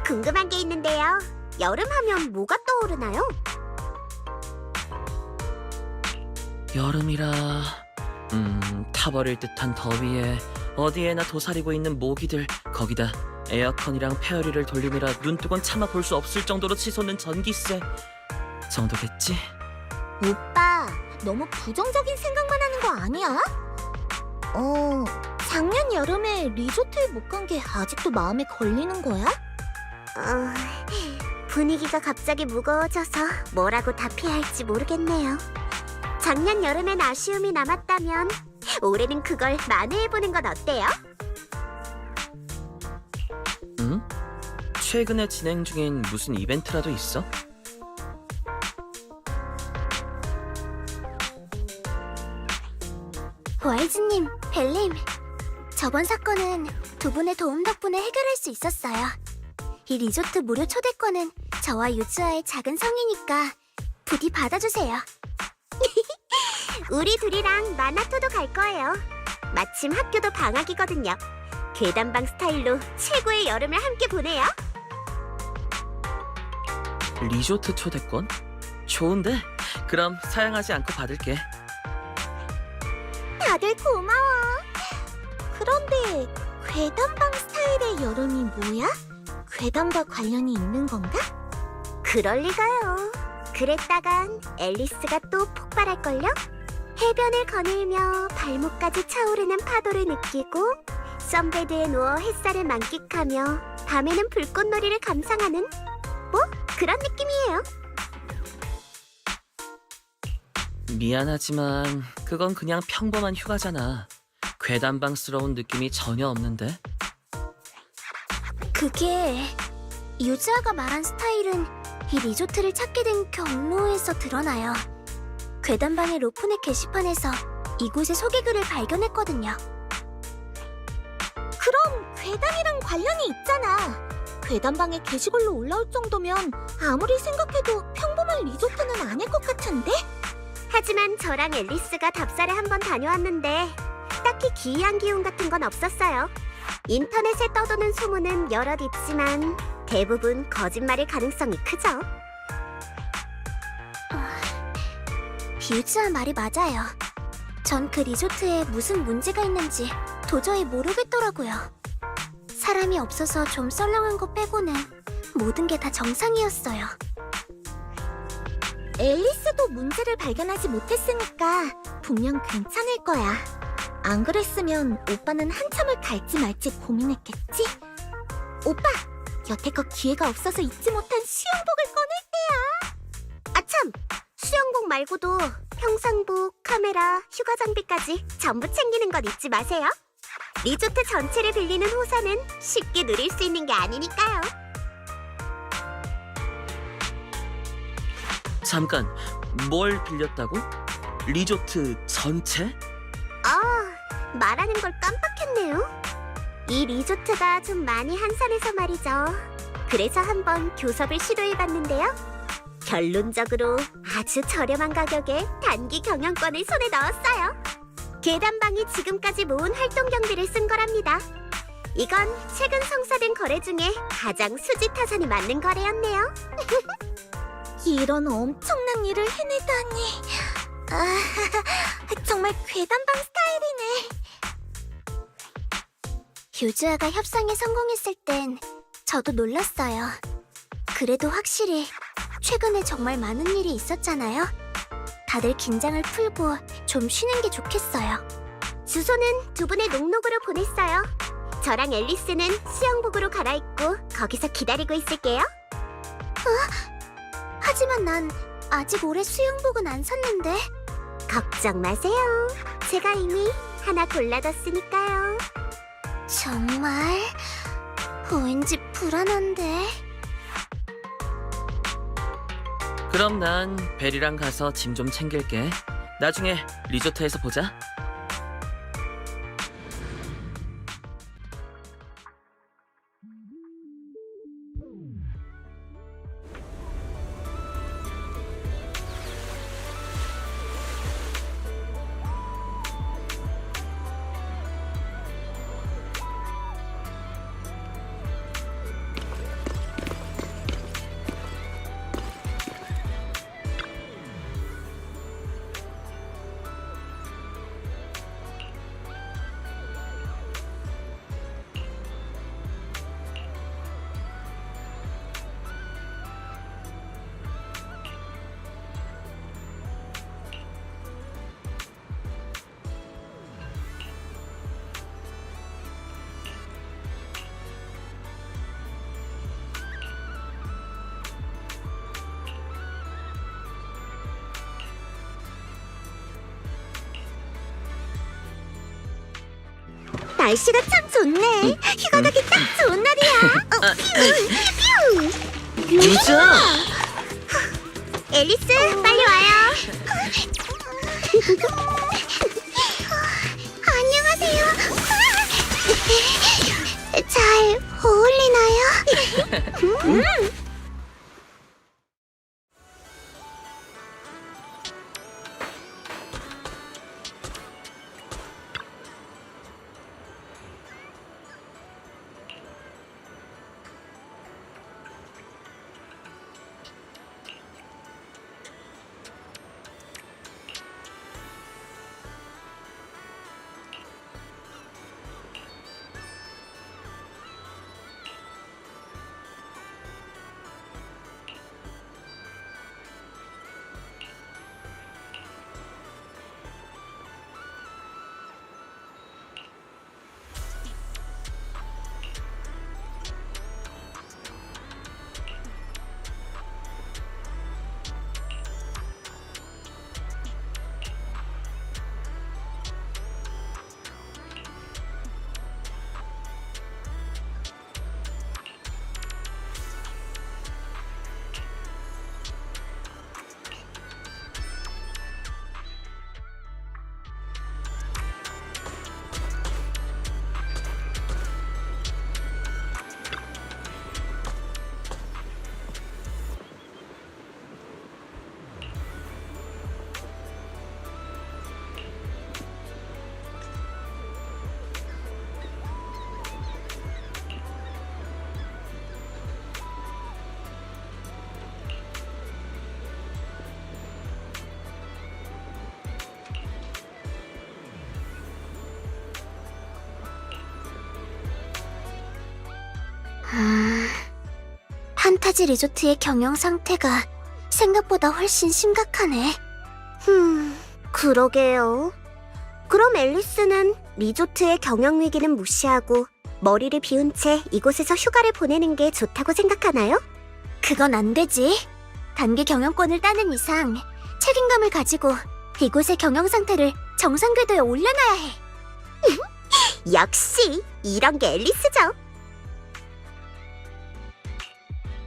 궁금한 게 있는데요. 여름 하면 뭐가 떠오르나요? 여름이라 타버릴 듯한 더위에 어디에나 도사리고 있는 모기들, 거기다 에어컨이랑 페어리를 돌리느라 눈뜨곤 차마 볼 수 없을 정도로 치솟는 전기세 정도겠지? 오빠, 너무 부정적인 생각만 하는 거 아니야? 작년 여름에 리조트에 못 간 게 아직도 마음에 걸리는 거야? 분위기가 갑자기 무거워져서 뭐라고 답해야 할지 모르겠네요. 작년 여름엔 아쉬움이 남았다면 올해는 그걸 만회해보는 건 어때요? 응? 최근에 진행 중인 무슨 이벤트라도 있어? 와일즈님, 벨님, 저번 사건은 두 분의 도움 덕분에 해결할 수 있었어요. 이 리조트 무료 초대권은 저와 유즈아의 작은 성이니까 부디 받아주세요. 우리 둘이랑 마나토도 갈 거예요. 마침 학교도 방학이거든요. 괴담방 스타일로 최고의 여름을 함께 보내요. 리조트 초대권? 좋은데? 그럼 사양하지 않고 받을게. 다들 고마워. 그런데 괴담방 스타일의 여름이 뭐야? 괴담과 관련이 있는 건가? 그럴 리가요. 그랬다간 앨리스가 또 폭발할걸요? 해변을 거닐며 발목까지 차오르는 파도를 느끼고 선베드에 누워 햇살을 만끽하며 밤에는 불꽃놀이를 감상하는 뭐? 그런 느낌이에요. 미안하지만 그건 그냥 평범한 휴가잖아. 괴담방스러운 느낌이 전혀 없는데? 그게 유즈아가 말한 스타일은 이 리조트를 찾게 된 경로에서 드러나요. 괴담방의 로프넷 게시판에서 이곳의 소개글을 발견했거든요. 그럼 괴담이랑 관련이 있잖아. 괴담방에 게시글로 올라올 정도면 아무리 생각해도 평범한 리조트는 아닐 것 같은데? 하지만 저랑 앨리스가 답사를 한번 다녀왔는데 딱히 기이한 기운 같은 건 없었어요. 인터넷에 떠도는 소문은 여럿 있지만 대부분 거짓말일 가능성이 크죠. 유즈아 말이 맞아요. 전 그 리조트에 무슨 문제가 있는지 도저히 모르겠더라고요. 사람이 없어서 좀 썰렁한 거 빼고는 모든 게 다 정상이었어요. 앨리스도 문제를 발견하지 못했으니까 분명 괜찮을 거야. 안 그랬으면 오빠는 한참을 갈지 말지 고민했겠지? 오빠! 여태껏 기회가 없어서 잊지 못한 수영복을 꺼낼 때야! 아참! 수영복 말고도 평상복, 카메라, 휴가 장비까지 전부 챙기는 건 잊지 마세요. 리조트 전체를 빌리는 호사는 쉽게 누릴 수 있는 게 아니니까요. 잠깐, 뭘 빌렸다고? 리조트 전체? 말하는 걸 깜빡했네요. 이 리조트가 좀 많이 한산해서 말이죠. 그래서 한번 교섭을 시도해봤는데요. 결론적으로 아주 저렴한 가격에 단기 경영권을 손에 넣었어요. 괴담방이 지금까지 모은 활동 경비를 쓴 거랍니다. 이건 최근 성사된 거래 중에 가장 수지타산이 맞는 거래였네요. 이런 엄청난 일을 해내다니. 정말 괴담방 스타일이네. 유즈아가 협상에 성공했을 땐 저도 놀랐어요. 그래도 확실히 최근에 정말 많은 일이 있었잖아요. 다들 긴장을 풀고 좀 쉬는 게 좋겠어요. 주소는 두 분의 녹록으로 보냈어요. 저랑 앨리스는 수영복으로 갈아입고 거기서 기다리고 있을게요. 하지만 난 아직 올해 수영복은 안 샀는데. 걱정 마세요. 제가 이미 하나 골라뒀으니까요. 정말 왠지 불안한데. 그럼 난 벨이랑 가서 짐 좀 챙길게. 나중에 리조트에서 보자. 날씨가 참 좋네. 휴가 가기 딱 좋은 날이야. 유자! 앨리스, 빨리 와요. 안녕하세요. 잘 어울리나요? 판타지 리조트의 경영 상태가 생각보다 훨씬 심각하네. 그러게요. 그럼 앨리스는 리조트의 경영 위기는 무시하고 머리를 비운 채 이곳에서 휴가를 보내는 게 좋다고 생각하나요? 그건 안 되지. 단기 경영권을 따는 이상 책임감을 가지고 이곳의 경영 상태를 정상 궤도에 올려놔야 해. 역시 이런 게 앨리스죠.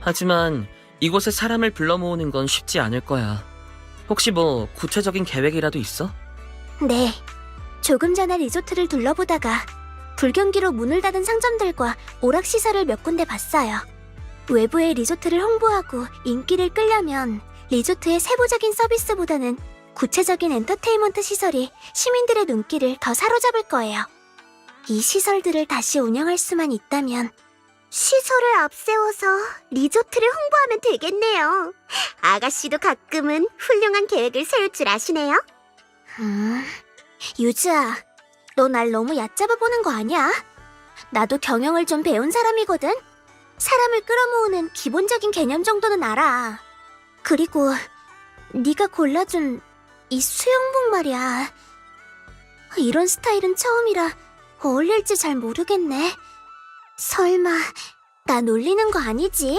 하지만 이곳에 사람을 불러 모으는 건 쉽지 않을 거야. 혹시 뭐 구체적인 계획이라도 있어? 네. 조금 전에 리조트를 둘러보다가 불경기로 문을 닫은 상점들과 오락시설을 몇 군데 봤어요. 외부의 리조트를 홍보하고 인기를 끌려면 리조트의 세부적인 서비스보다는 구체적인 엔터테인먼트 시설이 시민들의 눈길을 더 사로잡을 거예요. 이 시설들을 다시 운영할 수만 있다면 시설을 앞세워서 리조트를 홍보하면 되겠네요. 아가씨도 가끔은 훌륭한 계획을 세울 줄 아시네요. 유주아, 너 날 너무 얕잡아 보는 거 아니야? 나도 경영을 좀 배운 사람이거든. 사람을 끌어모으는 기본적인 개념 정도는 알아. 그리고 네가 골라준 이 수영복 말이야. 이런 스타일은 처음이라 어울릴지 잘 모르겠네. 설마 나 놀리는 거 아니지?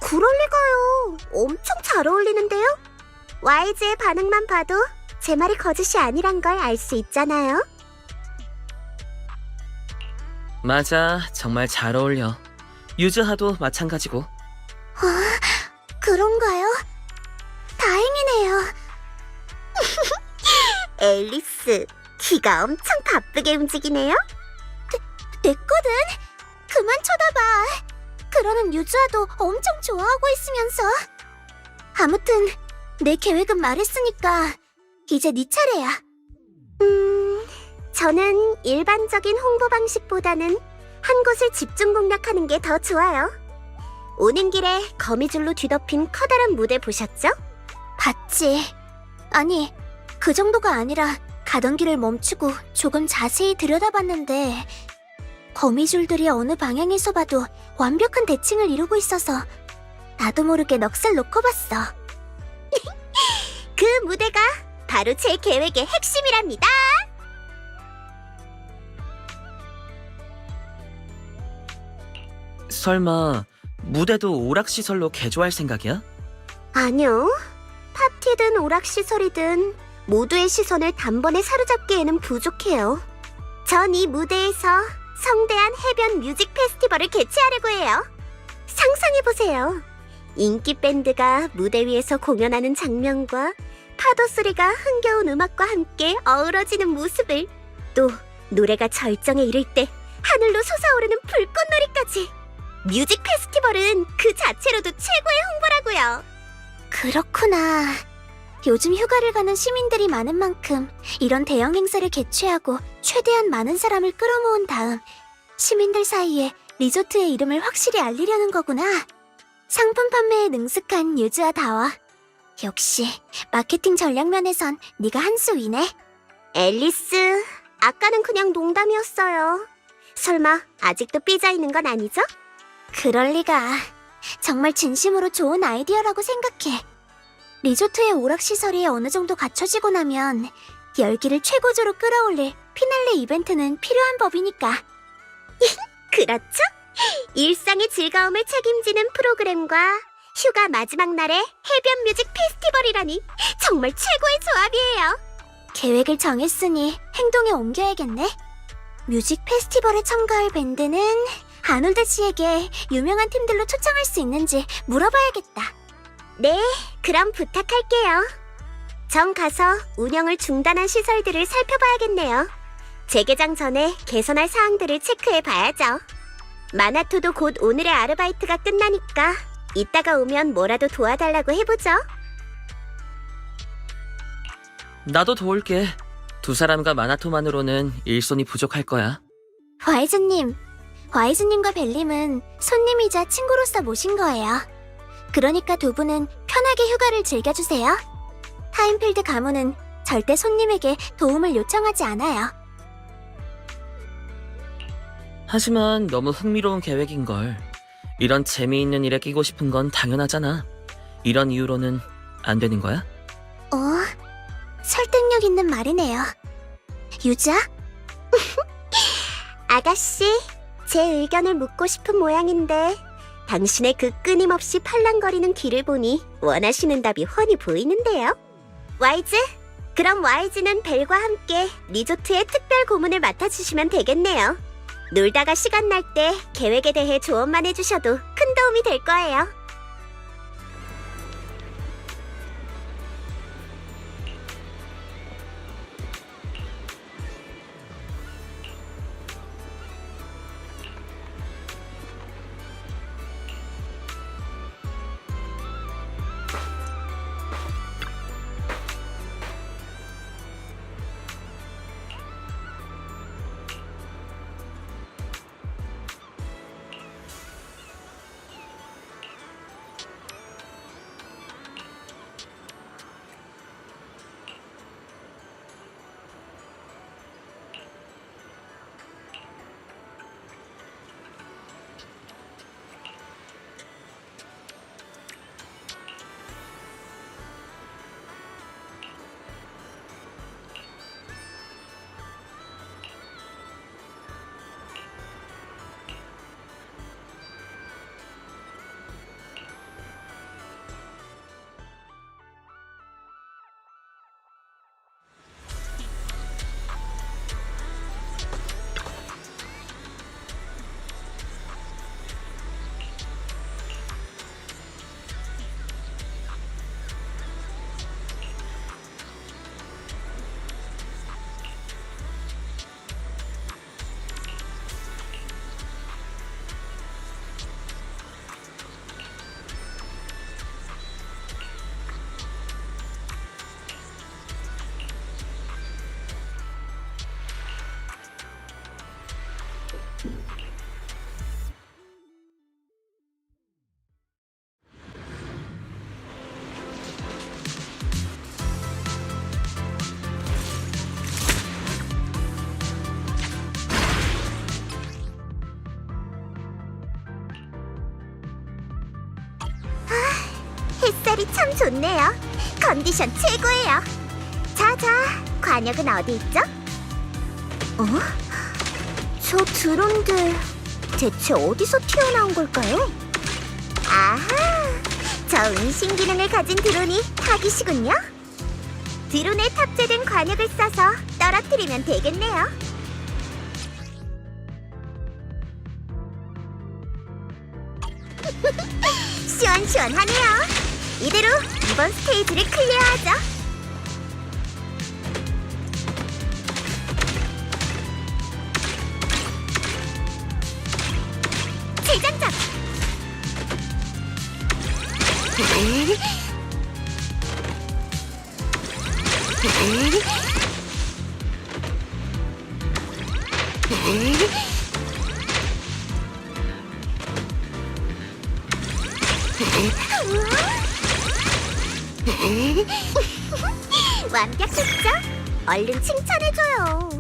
그럴 리가요. 엄청 잘 어울리는데요? YG의 반응만 봐도 제 말이 거짓이 아니란 걸 알 수 있잖아요. 맞아, 정말 잘 어울려. 유즈하도 마찬가지고. 그런가요? 다행이네요. 앨리스, 귀가 엄청 바쁘게 움직이네요? 됐거든? 그만 쳐다봐. 그러는 유주아도 엄청 좋아하고 있으면서. 아무튼 내 계획은 말했으니까 이제 네 차례야. 저는 일반적인 홍보 방식보다는 한 곳을 집중 공략하는 게 더 좋아요. 오는 길에 거미줄로 뒤덮인 커다란 무대 보셨죠? 봤지. 아니, 그 정도가 아니라 가던 길을 멈추고 조금 자세히 들여다봤는데 거미줄들이 어느 방향에서 봐도 완벽한 대칭을 이루고 있어서 나도 모르게 넋을 놓고 봤어. 그 무대가 바로 제 계획의 핵심이랍니다. 설마 무대도 오락시설로 개조할 생각이야? 아니요. 파티든 오락시설이든 모두의 시선을 단번에 사로잡기에는 부족해요. 전 이 무대에서 성대한 해변 뮤직 페스티벌을 개최하려고 해요. 상상해보세요. 인기 밴드가 무대 위에서 공연하는 장면과 파도 소리가 흥겨운 음악과 함께 어우러지는 모습을, 또 노래가 절정에 이를 때 하늘로 솟아오르는 불꽃놀이까지. 뮤직 페스티벌은 그 자체로도 최고의 홍보라고요. 그렇구나. 요즘 휴가를 가는 시민들이 많은 만큼 이런 대형 행사를 개최하고 최대한 많은 사람을 끌어모은 다음 시민들 사이에 리조트의 이름을 확실히 알리려는 거구나. 상품 판매에 능숙한 유주와 다와. 역시 마케팅 전략 면에선 네가 한 수 위네. 앨리스, 아까는 그냥 농담이었어요. 설마 아직도 삐져 있는 건 아니죠? 그럴 리가. 정말 진심으로 좋은 아이디어라고 생각해. 리조트의 오락시설이 어느 정도 갖춰지고 나면 열기를 최고조로 끌어올릴 피날레 이벤트는 필요한 법이니까. 그렇죠? 일상의 즐거움을 책임지는 프로그램과 휴가 마지막 날의 해변 뮤직 페스티벌이라니 정말 최고의 조합이에요. 계획을 정했으니 행동에 옮겨야겠네. 뮤직 페스티벌에 참가할 밴드는 아놀드 씨에게 유명한 팀들로 초청할 수 있는지 물어봐야겠다. 네, 그럼 부탁할게요. 전 가서 운영을 중단한 시설들을 살펴봐야겠네요. 재개장 전에 개선할 사항들을 체크해봐야죠. 마나토도 곧 오늘의 아르바이트가 끝나니까 이따가 오면 뭐라도 도와달라고 해보죠. 나도 도울게. 두 사람과 마나토만으로는 일손이 부족할 거야. 와이즈님과 벨림은 손님이자 친구로서 모신 거예요. 그러니까 두 분은 편하게 휴가를 즐겨주세요. 타임필드 가문은 절대 손님에게 도움을 요청하지 않아요. 하지만 너무 흥미로운 계획인걸. 이런 재미있는 일에 끼고 싶은 건 당연하잖아. 이런 이유로는 안 되는 거야? 설득력 있는 말이네요. 유자? 아가씨, 제 의견을 묻고 싶은 모양인데 당신의 그 끊임없이 팔랑거리는 귀를 보니 원하시는 답이 훤히 보이는데요. 와이즈? 그럼 와이즈는 벨과 함께 리조트의 특별 고문을 맡아주시면 되겠네요. 놀다가 시간 날 때 계획에 대해 조언만 해주셔도 큰 도움이 될 거예요. 햇살이 참 좋네요. 컨디션 최고예요. 자자, 관역은 어디 있죠? 저 드론들 대체 어디서 튀어나온 걸까요? 아하, 저 은신 기능을 가진 드론이 타깃이군요. 드론에 탑재된 관역을 쏴서 떨어뜨리면 되겠네요. 시원시원하네요. 이대로 이번 스테이지를 클리어하죠. 재장전! 완벽했죠? 얼른 칭찬해줘요.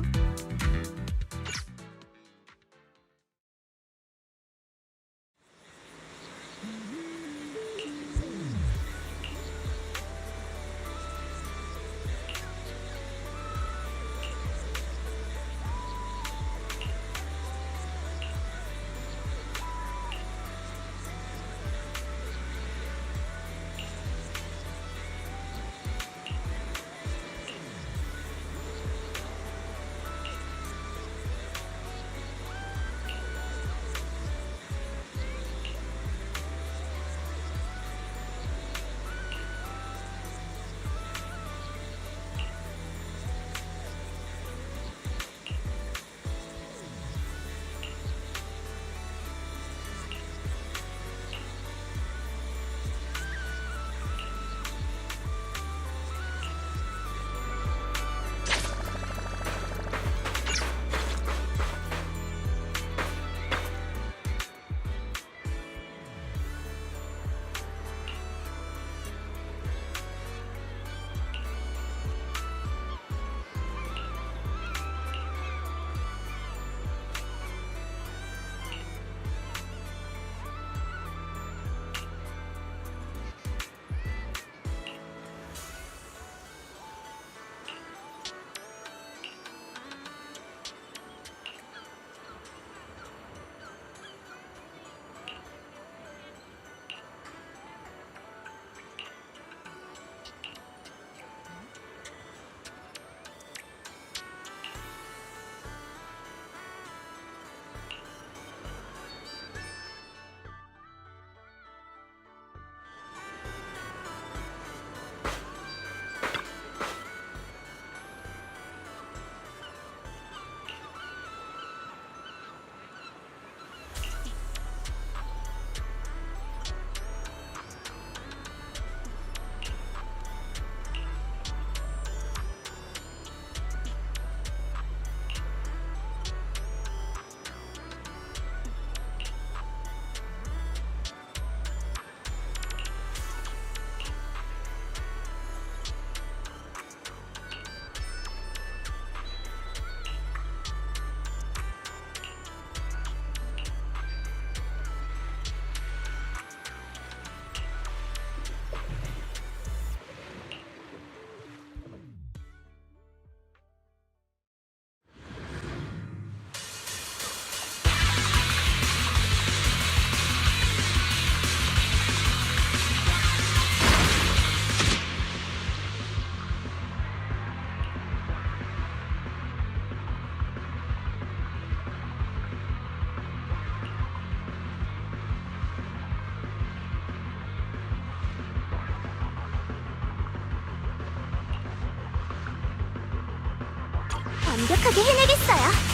완벽하게 해내겠어요.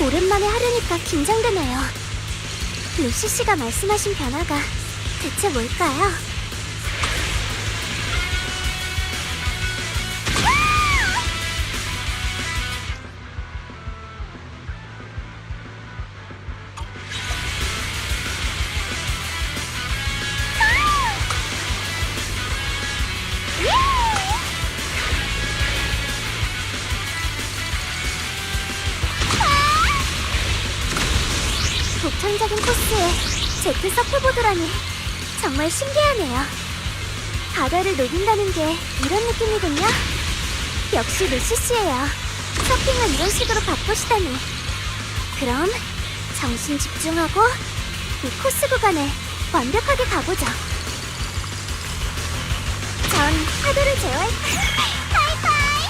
오랜만에 하려니까 긴장되네요. 루시 씨가 말씀하신 변화가 대체 뭘까요? 독창적인 코스에 제트 서프보드라니 정말 신기하네요. 바다를 녹인다는 게 이런 느낌이군요. 역시 루시 씨예요. 서핑을 이런 식으로 바꾸시다니. 그럼 정신 집중하고 이 코스 구간에 완벽하게 가보자. 전 파도를 제어할 하이파이!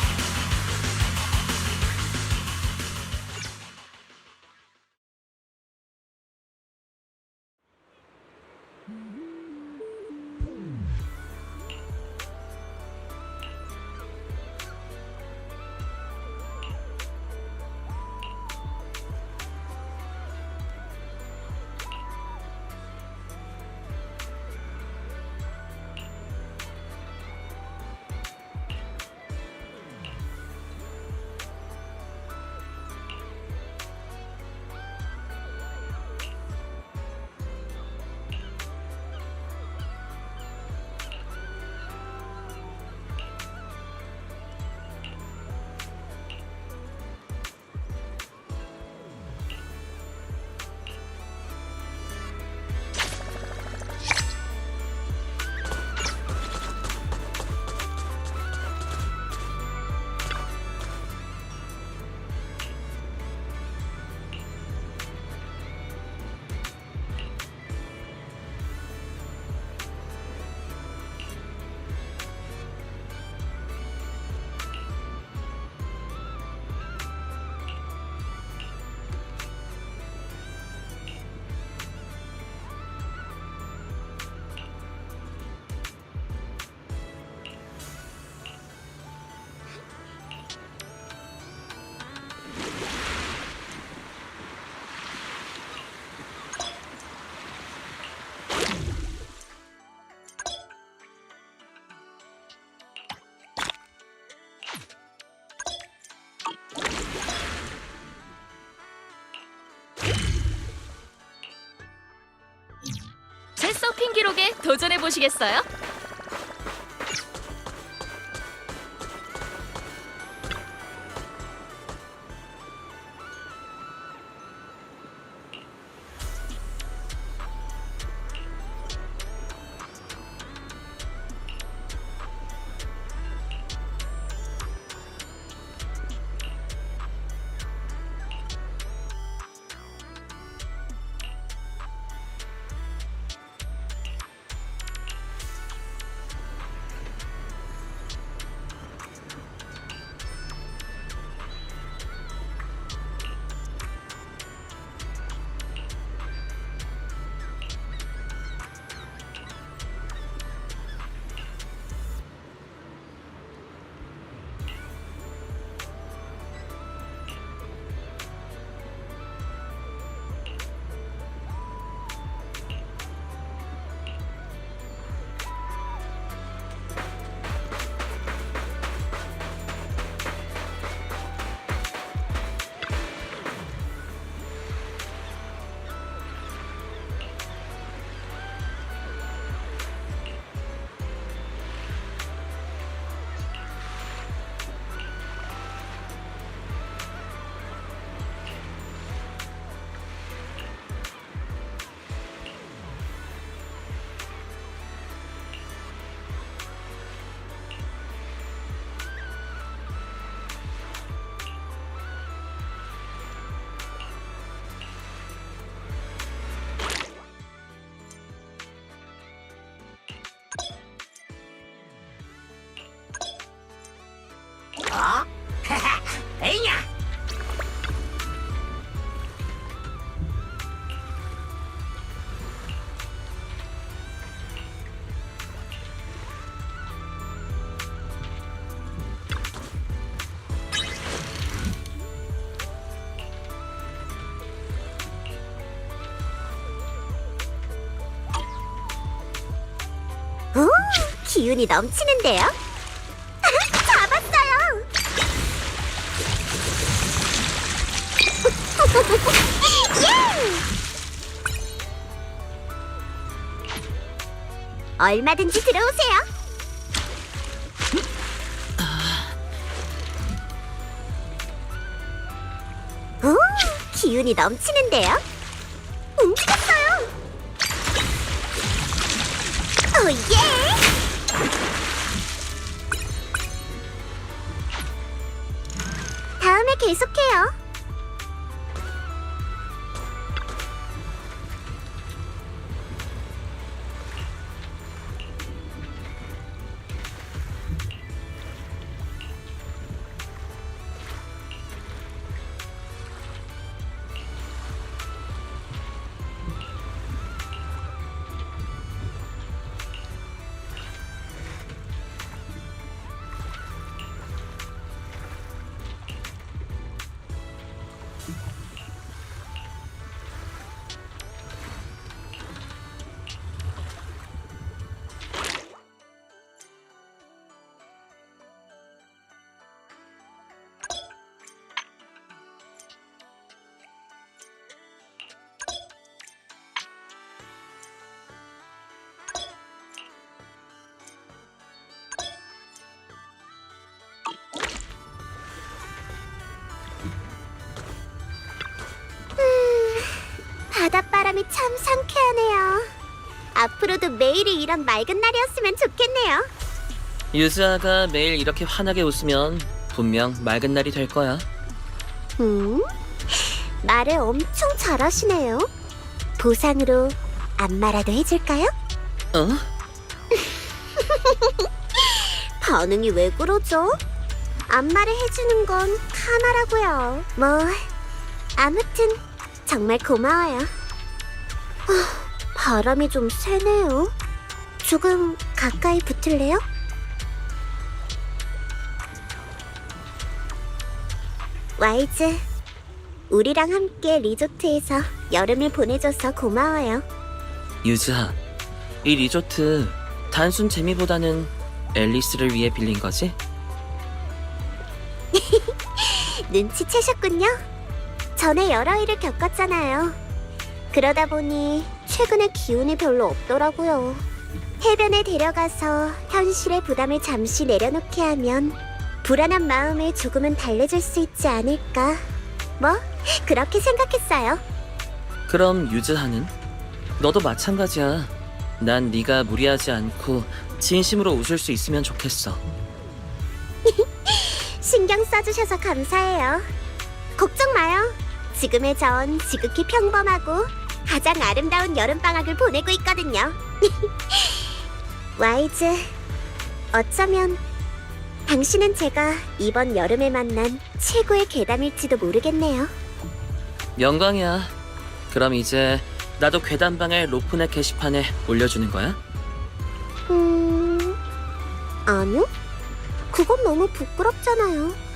제 서핑 기록에 도전해 보시겠어요? 에이냐! 오, 기운이 넘치는데요? 잡았어요! 예! 얼마든지 들어오세요. 오, 기운이 넘치는데요? 움직였어요! 오, 예! 다음에 계속해요. 참 상쾌하네요. 앞으로도 매일이 이런 맑은 날이었으면 좋겠네요. 유즈아가 매일 이렇게 환하게 웃으면 분명 맑은 날이 될 거야. 말을 엄청 잘하시네요. 보상으로 안마라도 해줄까요? 어? 반응이 왜 그러죠? 안마를 해주는 건 카나라고요. 뭐 아무튼 정말 고마워요. 바람이 좀 세네요. 조금 가까이 붙을래요? 와이즈, 우리랑 함께 리조트에서 여름을 보내줘서 고마워요. 유즈아, 이 리조트 단순 재미보다는 앨리스를 위해 빌린 거지? 눈치채셨군요. 전에 여러 일을 겪었잖아요. 그러다 보니 최근에 기운이 별로 없더라고요. 해변에 데려가서 현실의 부담을 잠시 내려놓게 하면 불안한 마음을 조금은 달래줄 수 있지 않을까. 뭐 그렇게 생각했어요. 그럼 유즈하는? 너도 마찬가지야. 난 네가 무리하지 않고 진심으로 웃을 수 있으면 좋겠어. 신경 써주셔서 감사해요. 걱정 마요. 지금의 전 지극히 평범하고 가장 아름다운 여름방학을 보내고 있거든요. 와이즈, 어쩌면 당신은 제가 이번 여름에 만난 최고의 괴담일지도 모르겠네요. 영광이야. 그럼 이제 나도 괴담방의 로프넷 게시판에 올려주는 거야? 아니요. 그건 너무 부끄럽잖아요.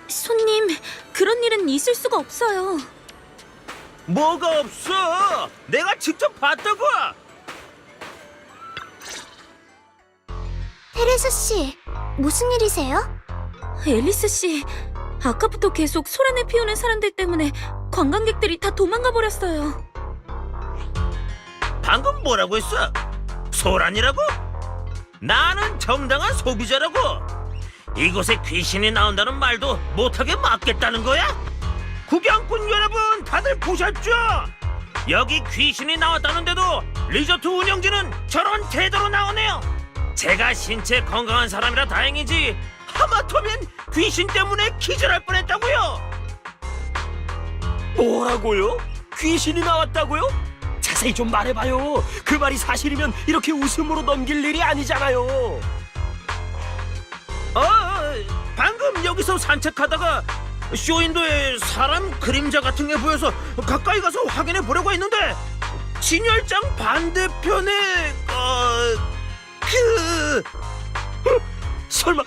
손님, 그런 일은 있을 수가 없어요. 뭐가 없어? 내가 직접 봤다고. 테레사 씨, 무슨 일이세요? 앨리스 씨, 아까부터 계속 소란을 피우는 사람들 때문에 관광객들이 다 도망가 버렸어요. 방금 뭐라고 했어? 소란이라고? 나는 정당한 소비자라고. 이곳에 귀신이 나온다는 말도 못하게 막겠다는 거야? 구경꾼 여러분 다들 보셨죠? 여기 귀신이 나왔다는데도 리조트 운영진은 저런 태도로 나오네요. 제가 신체 건강한 사람이라 다행이지 하마터면 귀신 때문에 기절할 뻔했다고요. 뭐라고요? 귀신이 나왔다고요? 자세히 좀 말해봐요. 그 말이 사실이면 이렇게 웃음으로 넘길 일이 아니잖아요. 방금 여기서 산책하다가 쇼윈도에 사람 그림자 같은 게 보여서 가까이 가서 확인해 보려고 했는데 진열장 반대편에 설마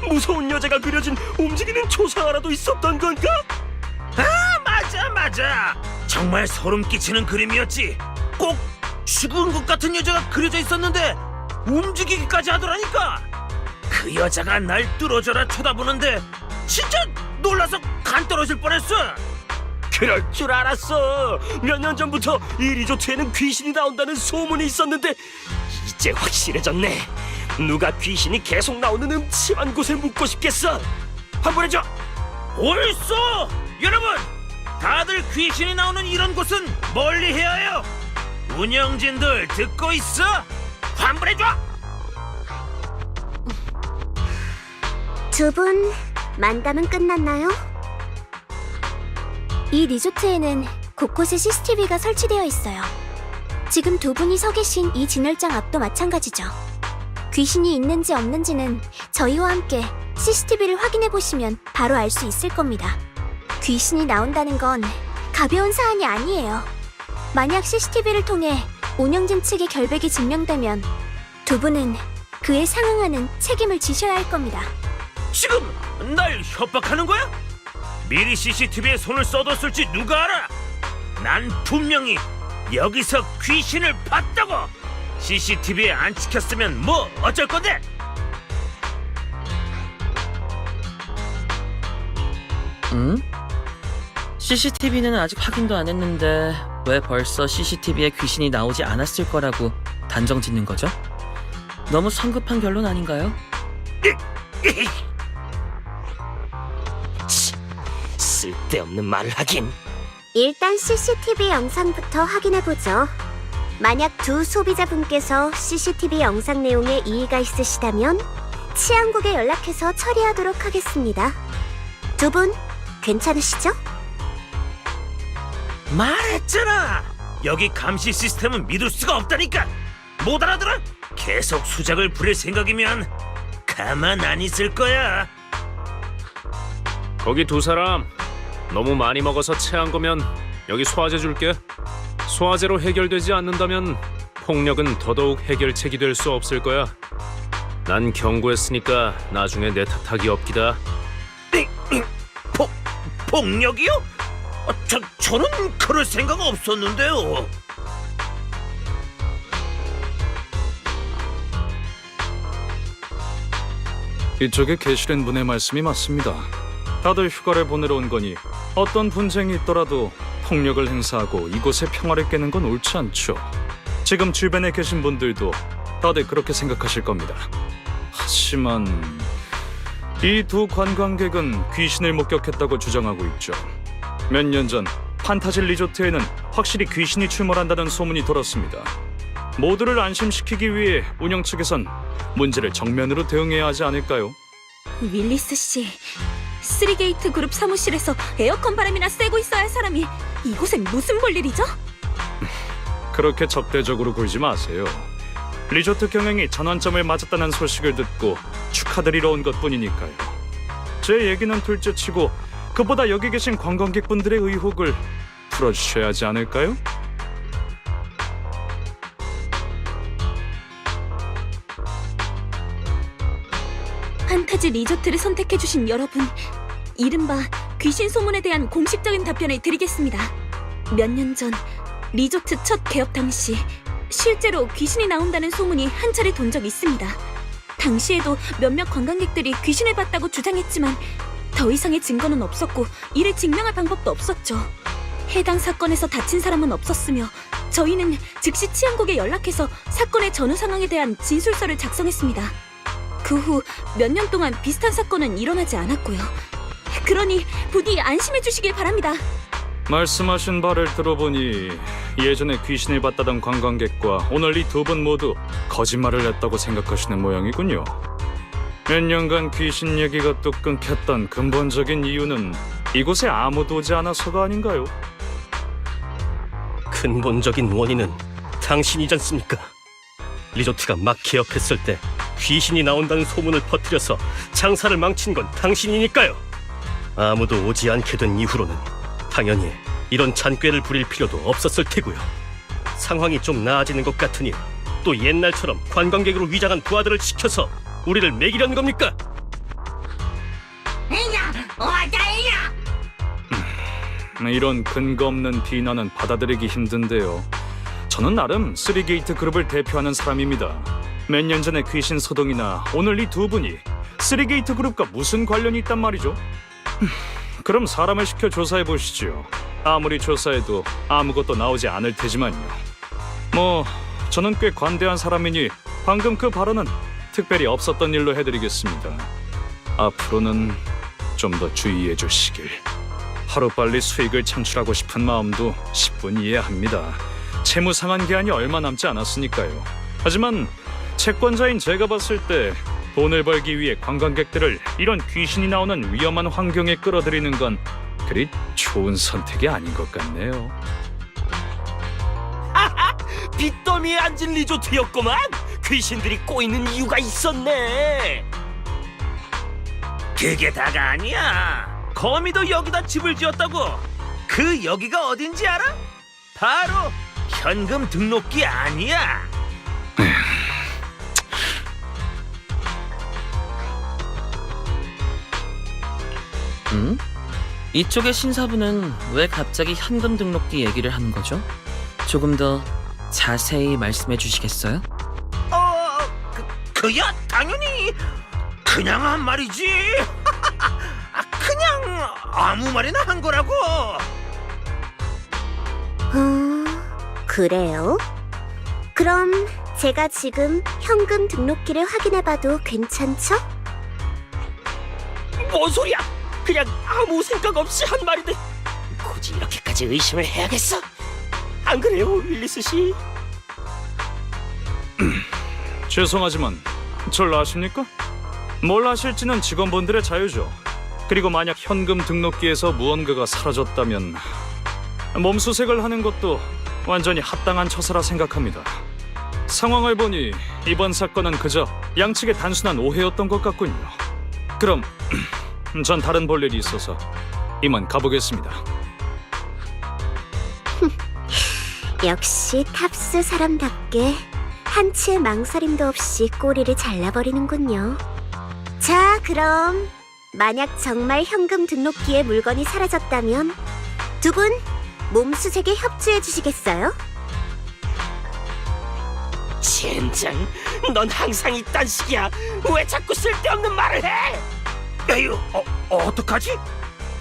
무서운 여자가 그려진 움직이는 초상화라도 있었던 건가? 맞아 정말 소름 끼치는 그림이었지. 꼭 죽은 것 같은 여자가 그려져 있었는데 움직이기까지 하더라니까. 그 여자가 날 뚫어져라 쳐다보는데 진짜 놀라서 간 떨어질 뻔했어. 그럴 줄 알았어. 몇 년 전부터 이 리조트에는 귀신이 나온다는 소문이 있었는데 이제 확실해졌네. 누가 귀신이 계속 나오는 음침한 곳에 묵고 싶겠어. 환불해줘. 옳소! 여러분! 다들 귀신이 나오는 이런 곳은 멀리 해야 해요. 운영진들 듣고 있어? 환불해줘! 두 분 만담은 끝났나요? 이 리조트에는 곳곳에 CCTV가 설치되어 있어요. 지금 두 분이 서 계신 이 진열장 앞도 마찬가지죠. 귀신이 있는지 없는지는 저희와 함께 CCTV를 확인해 보시면 바로 알 수 있을 겁니다. 귀신이 나온다는 건 가벼운 사안이 아니에요. 만약 CCTV를 통해 운영진 측의 결백이 증명되면 두 분은 그에 상응하는 책임을 지셔야 할 겁니다. 지금 날 협박하는 거야? 미리 CCTV에 손을 써뒀을지 누가 알아? 난 분명히 여기서 귀신을 봤다고! CCTV에 안 찍혔으면 뭐 어쩔 건데? 응? CCTV는 아직 확인도 안 했는데 왜 벌써 CCTV에 귀신이 나오지 않았을 거라고 단정 짓는 거죠? 너무 성급한 결론 아닌가요? 쓸데없는 말을 하긴. 일단 CCTV 영상부터 확인해보죠. 만약 두 소비자분께서 CCTV 영상 내용에 이의가 있으시다면 치안국에 연락해서 처리하도록 하겠습니다. 두 분 괜찮으시죠? 말했잖아! 여기 감시 시스템은 믿을 수가 없다니까! 못 알아들어? 계속 수작을 부릴 생각이면 가만 안 있을 거야. 거기 두 사람 너무 많이 먹어서 체한 거면 여기 소화제 줄게. 소화제로 해결되지 않는다면 폭력은 더더욱 해결책이 될 수 없을 거야. 난 경고했으니까 나중에 내 탓하기 없기다. 폭력이요? 저는 그럴 생각 없었는데요. 이쪽에 계시는 분의 말씀이 맞습니다. 다들 휴가를 보내러 온 거니 어떤 분쟁이 있더라도 폭력을 행사하고 이곳의 평화를 깨는 건 옳지 않죠. 지금 주변에 계신 분들도 다들 그렇게 생각하실 겁니다. 하지만 이 두 관광객은 귀신을 목격했다고 주장하고 있죠. 몇 년 전 판타지 리조트에는 확실히 귀신이 출몰한다는 소문이 돌았습니다. 모두를 안심시키기 위해 운영 측에선 문제를 정면으로 대응해야 하지 않을까요? 윌리스 씨, 쓰리게이트 그룹 사무실에서 에어컨 바람이나 쐬고 있어야 할 사람이 이곳엔 무슨 볼일이죠? 그렇게 적대적으로 굴지 마세요. 리조트 경영이 전환점을 맞았다는 소식을 듣고 축하드리러 온 것뿐이니까요. 제 얘기는 둘째치고 그보다 여기 계신 관광객분들의 의혹을 풀어주셔야 하지 않을까요? 판타지 리조트를 선택해주신 여러분, 이른바 귀신 소문에 대한 공식적인 답변을 드리겠습니다. 몇 년 전 리조트 첫 개업 당시 실제로 귀신이 나온다는 소문이 한 차례 돈 적 있습니다. 당시에도 몇몇 관광객들이 귀신을 봤다고 주장했지만 더 이상의 증거는 없었고 이를 증명할 방법도 없었죠. 해당 사건에서 다친 사람은 없었으며 저희는 즉시 치안국에 연락해서 사건의 전후 상황에 대한 진술서를 작성했습니다. 그 후 몇 년 동안 비슷한 사건은 일어나지 않았고요. 그러니 부디 안심해 주시길 바랍니다. 말씀하신 바를 들어보니 예전에 귀신을 봤다던 관광객과 오늘 이 두 분 모두 거짓말을 했다고 생각하시는 모양이군요. 몇 년간 귀신 얘기가 뚝 끊겼던 근본적인 이유는 이곳에 아무도 오지 않아서가 아닌가요? 근본적인 원인은 당신이지 않습니까? 리조트가 막 개업했을 때 귀신이 나온다는 소문을 퍼뜨려서 장사를 망친 건 당신이니까요. 아무도 오지 않게 된 이후로는 당연히 이런 잔꾀를 부릴 필요도 없었을 테고요. 상황이 좀 나아지는 것 같으니 또 옛날처럼 관광객으로 위장한 부하들을 시켜서 우리를 먹이려는 겁니까? 이런 근거 없는 비난은 받아들이기 힘든데요. 저는 나름 3게이트 그룹을 대표하는 사람입니다. 몇 년 전에 귀신 소동이나 오늘 이 두 분이 3게이트 그룹과 무슨 관련이 있단 말이죠? 그럼 사람을 시켜 조사해 보시죠. 아무리 조사해도 아무것도 나오지 않을 테지만요. 뭐 저는 꽤 관대한 사람이니 방금 그 발언은 특별히 없었던 일로 해드리겠습니다. 앞으로는 좀 더 주의해 주시길. 하루빨리 수익을 창출하고 싶은 마음도 10분 이해합니다. 채무 상환 기한이 얼마 남지 않았으니까요. 하지만 채권자인 제가 봤을 때 돈을 벌기 위해 관광객들을 이런 귀신이 나오는 위험한 환경에 끌어들이는 건 그리 좋은 선택이 아닌 것 같네요. 빚더미에 앉은 리조트였구만. 귀신들이 꼬이는 이유가 있었네. 그게 다가 아니야. 거미도 여기다 집을 지었다고. 그 여기가 어딘지 알아? 바로 현금 등록기 아니야. 이쪽의 신사부는 왜 갑자기 현금 등록기 얘기를 하는 거죠? 조금 더 자세히 말씀해 주시겠어요? 그야 당연히 그냥 한 말이지. 그냥 아무 말이나 한 거라고. 그래요? 그럼 제가 지금 현금 등록기를 확인해봐도 괜찮죠? 뭔 소리야? 그냥 아무 생각 없이 한 말인데 굳이 이렇게까지 의심을 해야겠어? 안 그래요, 윌리스 씨? 죄송하지만 절 아십니까? 뭘 아실지는 직원분들의 자유죠. 그리고 만약 현금 등록기에서 무언가가 사라졌다면 몸수색을 하는 것도 완전히 합당한 처사라 생각합니다. 상황을 보니 이번 사건은 그저 양측의 단순한 오해였던 것 같군요. 그럼 전 다른 볼 일이 있어서 이만 가보겠습니다. 역시 탑스 사람답게 한치의 망설임도 없이 꼬리를 잘라버리는군요. 자, 그럼 만약 정말 현금 등록기에 물건이 사라졌다면 두 분 몸수색에 협조해 주시겠어요? 젠장, 넌 항상 이딴 식이야. 왜 자꾸 쓸데없는 말을 해? 에휴, 어떡하지?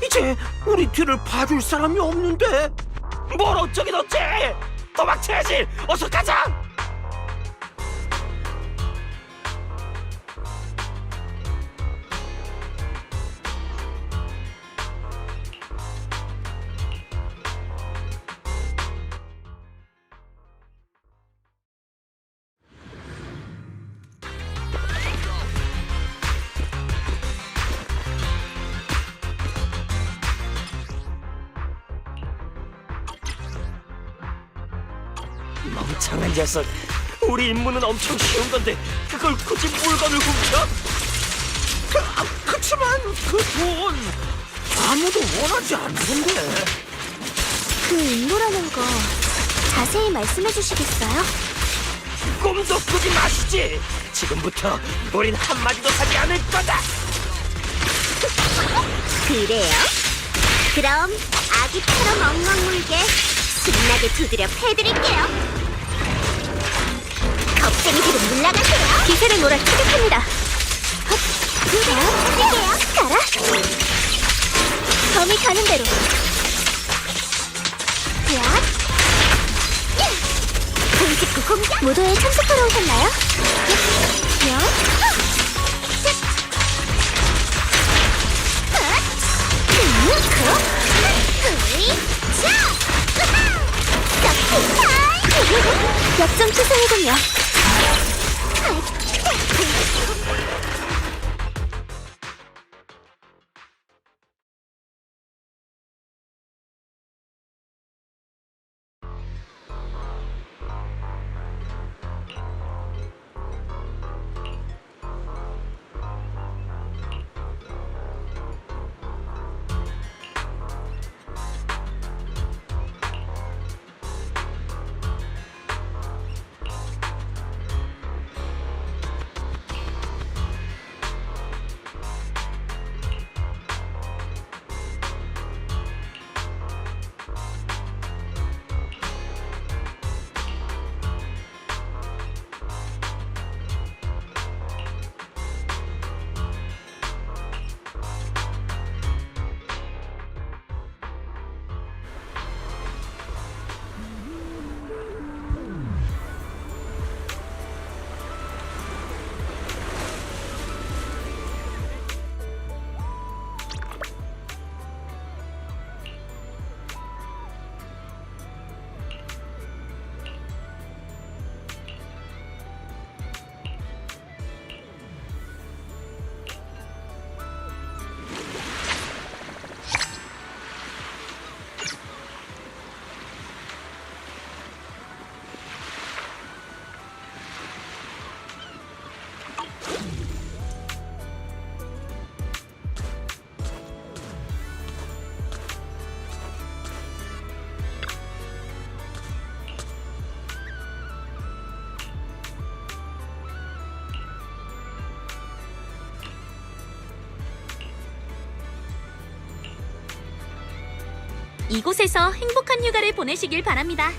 이제 우리 뒤를 봐줄 사람이 없는데. 뭘 어쩌긴 어째? 도망쳐야지. 어서 가자. 멍청한 녀석. 우리 임무는 엄청 쉬운 건데 그걸 굳이 물건을 훔쳐? 그치만 그 돈 아무도 원하지 않는데. 그 임무라는 거 자세히 말씀해 주시겠어요? 꿈도 꾸지 마시지. 지금부터 우린 한마디도 하지 않을 거다. 그래요? 그럼 아기처럼 엉엉 울게 신나게 두드려 패드릴게요. 겁쟁이들은 물러가세요. 기세를 몰아 추격합니다. 두드려 패드릴게요. 가라. 범이 가는 대로. 야! 공격! 무도에 참석하러 오셨나요? 역전 투성이군요. 이곳에서 행복한 휴가를 보내시길 바랍니다.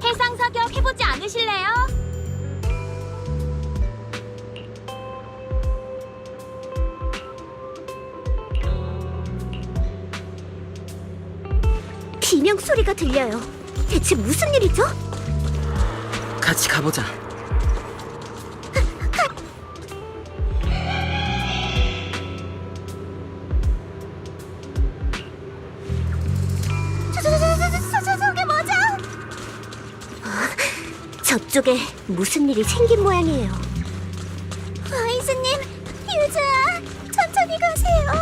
해상 사격 해보지 않으실래요? 비명 소리가 들려요. 대체 무슨 일이죠? 같이 가보자. 저게 뭐죠? 저쪽에 무슨 일이 생긴 모양이에요. 아이스님, 유주야, 천천히 가세요.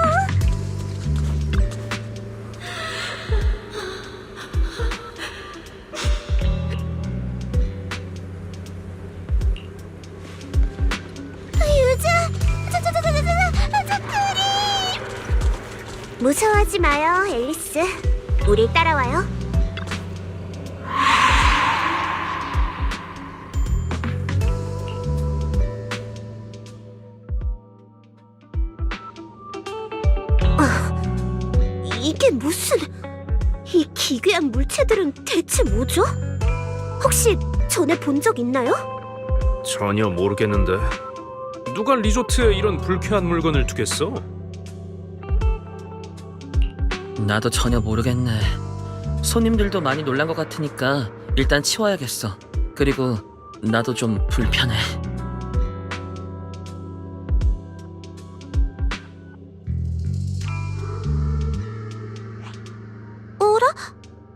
유주야, 저 그림. 무서워하지 마요, 앨리스. 우릴 따라와요. 이게 무슨... 이 기괴한 물체들은 대체 뭐죠? 혹시 전에 본 적 있나요? 전혀 모르겠는데 누가 리조트에 이런 불쾌한 물건을 두겠어? 나도 전혀 모르겠네. 손님들도 많이 놀란 것 같으니까 일단 치워야겠어. 그리고 나도 좀 불편해. 어라?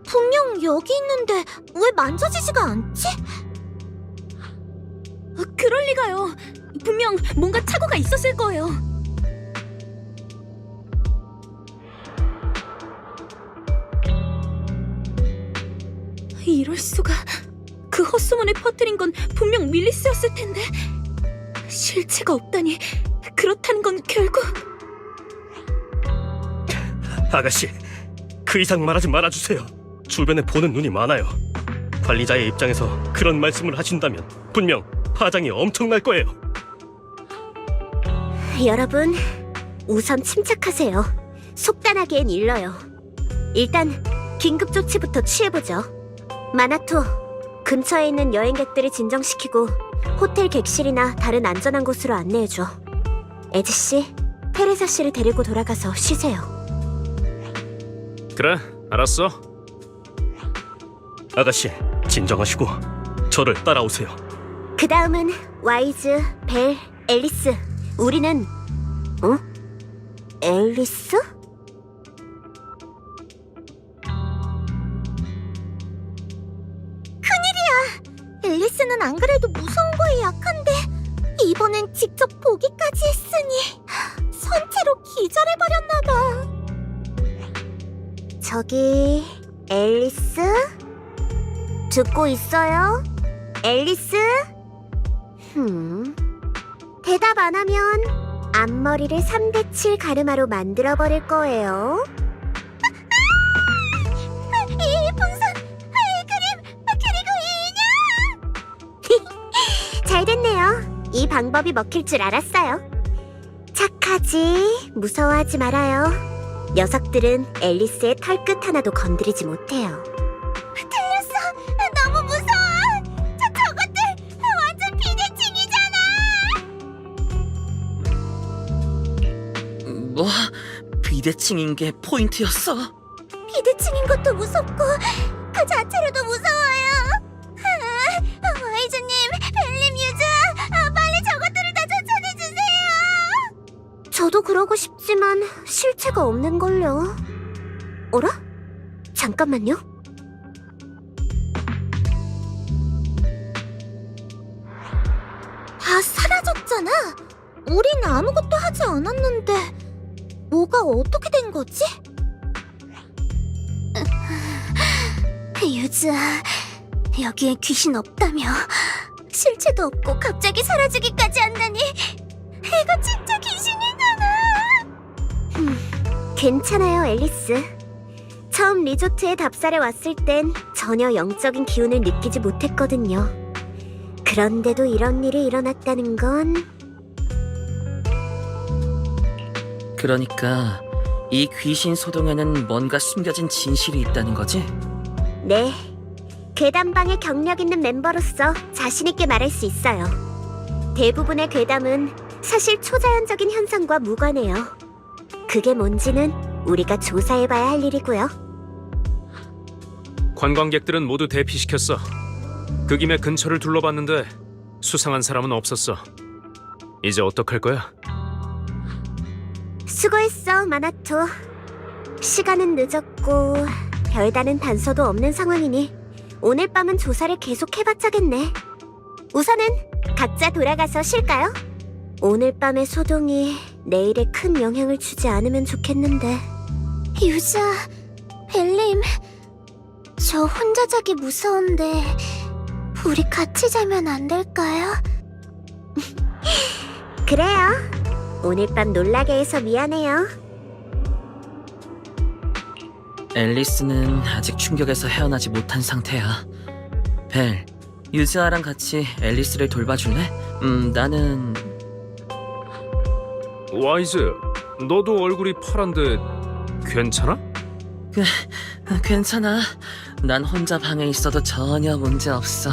분명 여기 있는데 왜 만져지지가 않지? 그럴 리가요. 분명 뭔가 착오가 있었을 거예요. 이럴 수가. 그 헛소문을 퍼뜨린 건 분명 윌리스였을 텐데. 실체가 없다니. 그렇다는 건 결국 아가씨, 그 이상 말하지 말아주세요. 주변에 보는 눈이 많아요. 관리자의 입장에서 그런 말씀을 하신다면 분명 파장이 엄청날 거예요. 여러분, 우선 침착하세요. 속단하기엔 일러요. 일단 긴급 조치부터 취해보죠. 마나토, 근처에 있는 여행객들을 진정시키고 호텔 객실이나 다른 안전한 곳으로 안내해줘. 에즈씨, 테레사 씨를 데리고 돌아가서 쉬세요. 그래, 알았어. 아가씨, 진정하시고 저를 따라오세요. 그 다음은 와이즈, 벨, 앨리스. 우리는 앨리스? 큰일이야. 앨리스는 안 그래도 무서운 거에 약한데 이번엔 직접 보기까지 했으니 선체로 기절해버렸나봐. 저기 앨리스? 듣고 있어요? 앨리스? 대답 안 하면 앞머리를 3대7 가르마로 만들어버릴 거예요. 이 풍선, 그림, 그리고 인형! 잘 됐네요. 이 방법이 먹힐 줄 알았어요. 착하지, 무서워하지 말아요. 녀석들은 앨리스의 털끝 하나도 건드리지 못해요. 틀렸어. 너무 무서워. 저것들 완전 비대칭이잖아. 뭐? 비대칭인 게 포인트였어? 비대칭인 것도 무섭고 그 자체로도 무서워요. 와이즈님, 벨림, 유주아, 빨리 저것들을 다 쫓아내주세요. 저도 그러고 싶지만 실체가 없는걸요. 어라? 잠깐만요. 다 사라졌잖아. 우린 아무것도 하지 않았는데 뭐가 어떻게 된 거지? 유주아, 여기에 귀신 없다며. 실체도 없고 갑자기 사라지기까지 한다니. 이거 진짜 귀신이잖아. 괜찮아요, 앨리스. 처음 리조트에 답사에 왔을 땐 전혀 영적인 기운을 느끼지 못했거든요. 그런데도 이런 일이 일어났다는 건... 그러니까 이 귀신 소동에는 뭔가 숨겨진 진실이 있다는 거지? 네, 괴담방의 경력 있는 멤버로서 자신있게 말할 수 있어요. 대부분의 괴담은 사실 초자연적인 현상과 무관해요. 그게 뭔지는 우리가 조사해봐야 할 일이고요. 관광객들은 모두 대피시켰어. 그 김에 근처를 둘러봤는데 수상한 사람은 없었어. 이제 어떡할 거야? 수고했어, 마나토. 시간은 늦었고 별다른 단서도 없는 상황이니 오늘 밤은 조사를 계속해봤자겠네. 우선은 각자 돌아가서 쉴까요? 오늘 밤의 소동이 내일에 큰 영향을 주지 않으면 좋겠는데. 유자, 벨림, 저 혼자 자기 무서운데 우리 같이 자면 안 될까요? 그래요. 오늘 밤 놀라게 해서 미안해요. 앨리스는 아직 충격에서 헤어나지 못한 상태야. 벨, 유즈아랑 같이 앨리스를 돌봐줄래? 나는... 와이즈, 너도 얼굴이 파란데 괜찮아? 괜찮아. 난 혼자 방에 있어도 전혀 문제 없어.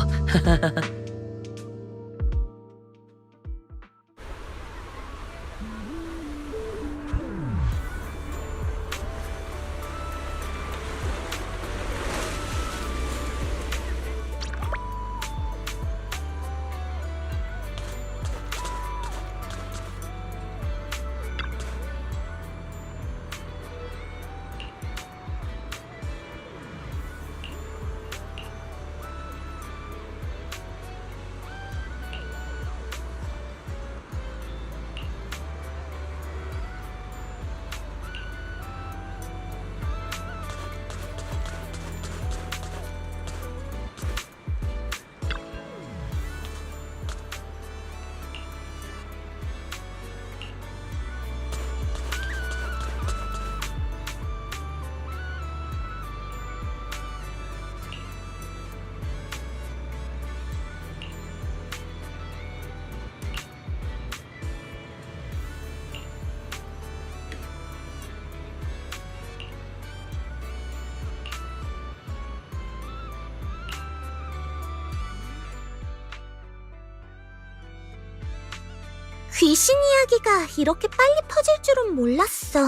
귀신 이야기가 이렇게 빨리 퍼질 줄은 몰랐어.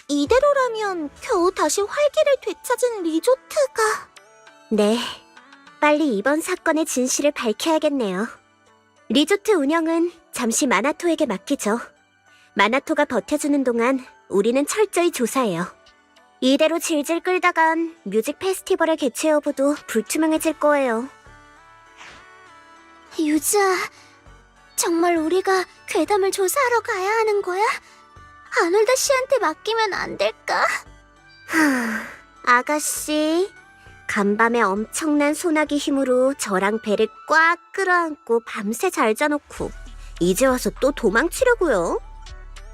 이대로라면 겨우 다시 활기를 되찾은 리조트가... 네, 빨리 이번 사건의 진실을 밝혀야겠네요. 리조트 운영은 잠시 마나토에게 맡기죠. 마나토가 버텨주는 동안 우리는 철저히 조사해요. 이대로 질질 끌다간 뮤직 페스티벌의 개최 여부도 불투명해질 거예요. 유자... 정말 우리가 괴담을 조사하러 가야 하는 거야? 아놀다 씨한테 맡기면 안 될까? 아가씨, 간밤에 엄청난 소나기 힘으로 저랑 배를 꽉 끌어안고 밤새 잘 자놓고 이제 와서 또 도망치려고요?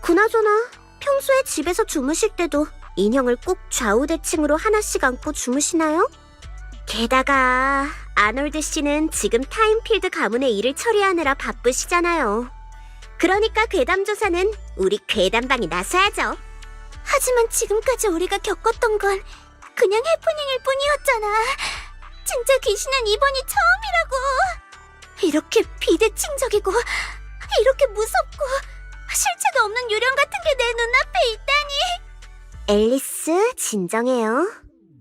그나저나 평소에 집에서 주무실 때도 인형을 꼭 좌우대칭으로 하나씩 안고 주무시나요? 게다가 아놀드 씨는 지금 타임필드 가문의 일을 처리하느라 바쁘시잖아요. 그러니까 괴담 조사는 우리 괴담방이 나서야죠. 하지만 지금까지 우리가 겪었던 건 그냥 해프닝일 뿐이었잖아. 진짜 귀신은 이번이 처음이라고. 이렇게 비대칭적이고 이렇게 무섭고 실체가 없는 유령 같은 게 내 눈앞에 있다니. 앨리스, 진정해요.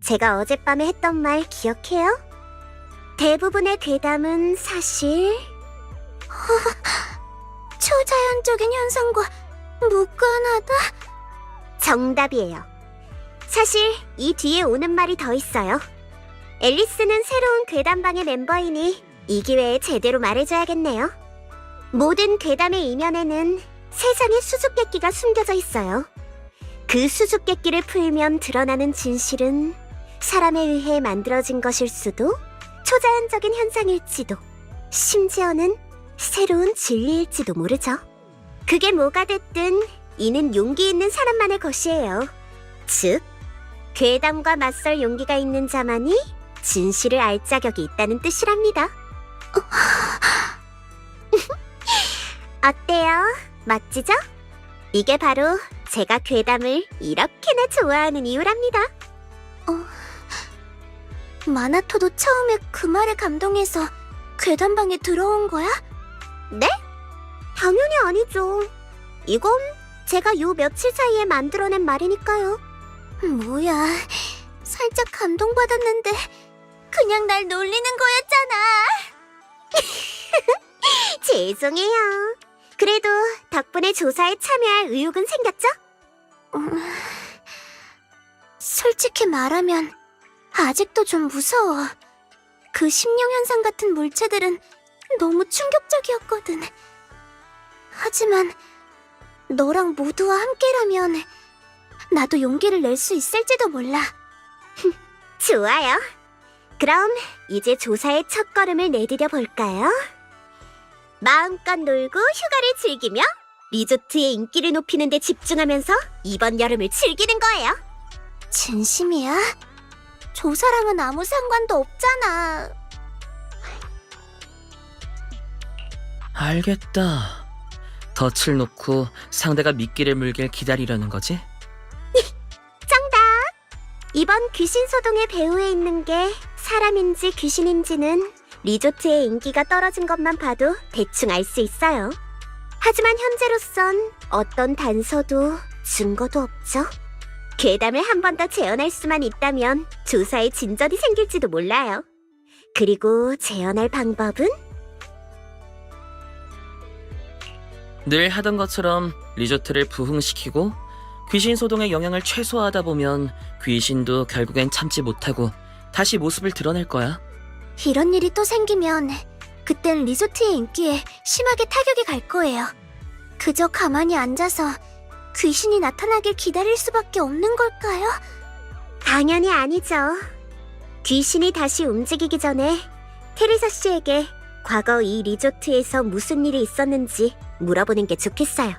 제가 어젯밤에 했던 말 기억해요? 대부분의 괴담은 사실 초자연적인 현상과 무관하다? 정답이에요. 사실 이 뒤에 오는 말이 더 있어요. 앨리스는 새로운 괴담방의 멤버이니 이 기회에 제대로 말해줘야겠네요. 모든 괴담의 이면에는 세상의 수수께끼가 숨겨져 있어요. 그 수수께끼를 풀면 드러나는 진실은 사람에 의해 만들어진 것일 수도, 초자연적인 현상일지도, 심지어는 새로운 진리일지도 모르죠. 그게 뭐가 됐든 이는 용기 있는 사람만의 것이에요. 즉, 괴담과 맞설 용기가 있는 자만이 진실을 알 자격이 있다는 뜻이랍니다. 어때요? 멋지죠? 이게 바로 제가 괴담을 이렇게나 좋아하는 이유랍니다. 마나토도 처음에 그 말에 감동해서 괴담방에 들어온 거야? 네? 당연히 아니죠. 이건 제가 요 며칠 사이에 만들어낸 말이니까요. 뭐야, 살짝 감동받았는데 그냥 날 놀리는 거였잖아. 죄송해요. 그래도 덕분에 조사에 참여할 의욕은 생겼죠? 솔직히 말하면 아직도 좀 무서워. 그 심령 현상 같은 물체들은 너무 충격적이었거든. 하지만 너랑 모두와 함께라면 나도 용기를 낼 수 있을지도 몰라. 좋아요. 그럼 이제 조사의 첫걸음을 내디뎌 볼까요? 마음껏 놀고 휴가를 즐기며 리조트의 인기를 높이는 데 집중하면서 이번 여름을 즐기는 거예요. 진심이야? 조사랑은 아무 상관도 없잖아. 알겠다. 덫을 놓고 상대가 미끼를 물길 기다리려는 거지? 정답! 이번 귀신 소동의 배후에 있는 게 사람인지 귀신인지는 리조트의 인기가 떨어진 것만 봐도 대충 알 수 있어요. 하지만 현재로선 어떤 단서도 증거도 없죠. 괴담을 한 번 더 재현할 수만 있다면 조사에 진전이 생길지도 몰라요. 그리고 재현할 방법은? 늘 하던 것처럼 리조트를 부흥시키고 귀신 소동의 영향을 최소화하다 보면 귀신도 결국엔 참지 못하고 다시 모습을 드러낼 거야. 이런 일이 또 생기면 그땐 리조트의 인기에 심하게 타격이 갈 거예요. 그저 가만히 앉아서 귀신이 나타나길 기다릴 수밖에 없는 걸까요? 당연히 아니죠. 귀신이 다시 움직이기 전에 테리사 씨에게 과거 이 리조트에서 무슨 일이 있었는지 물어보는 게 좋겠어요.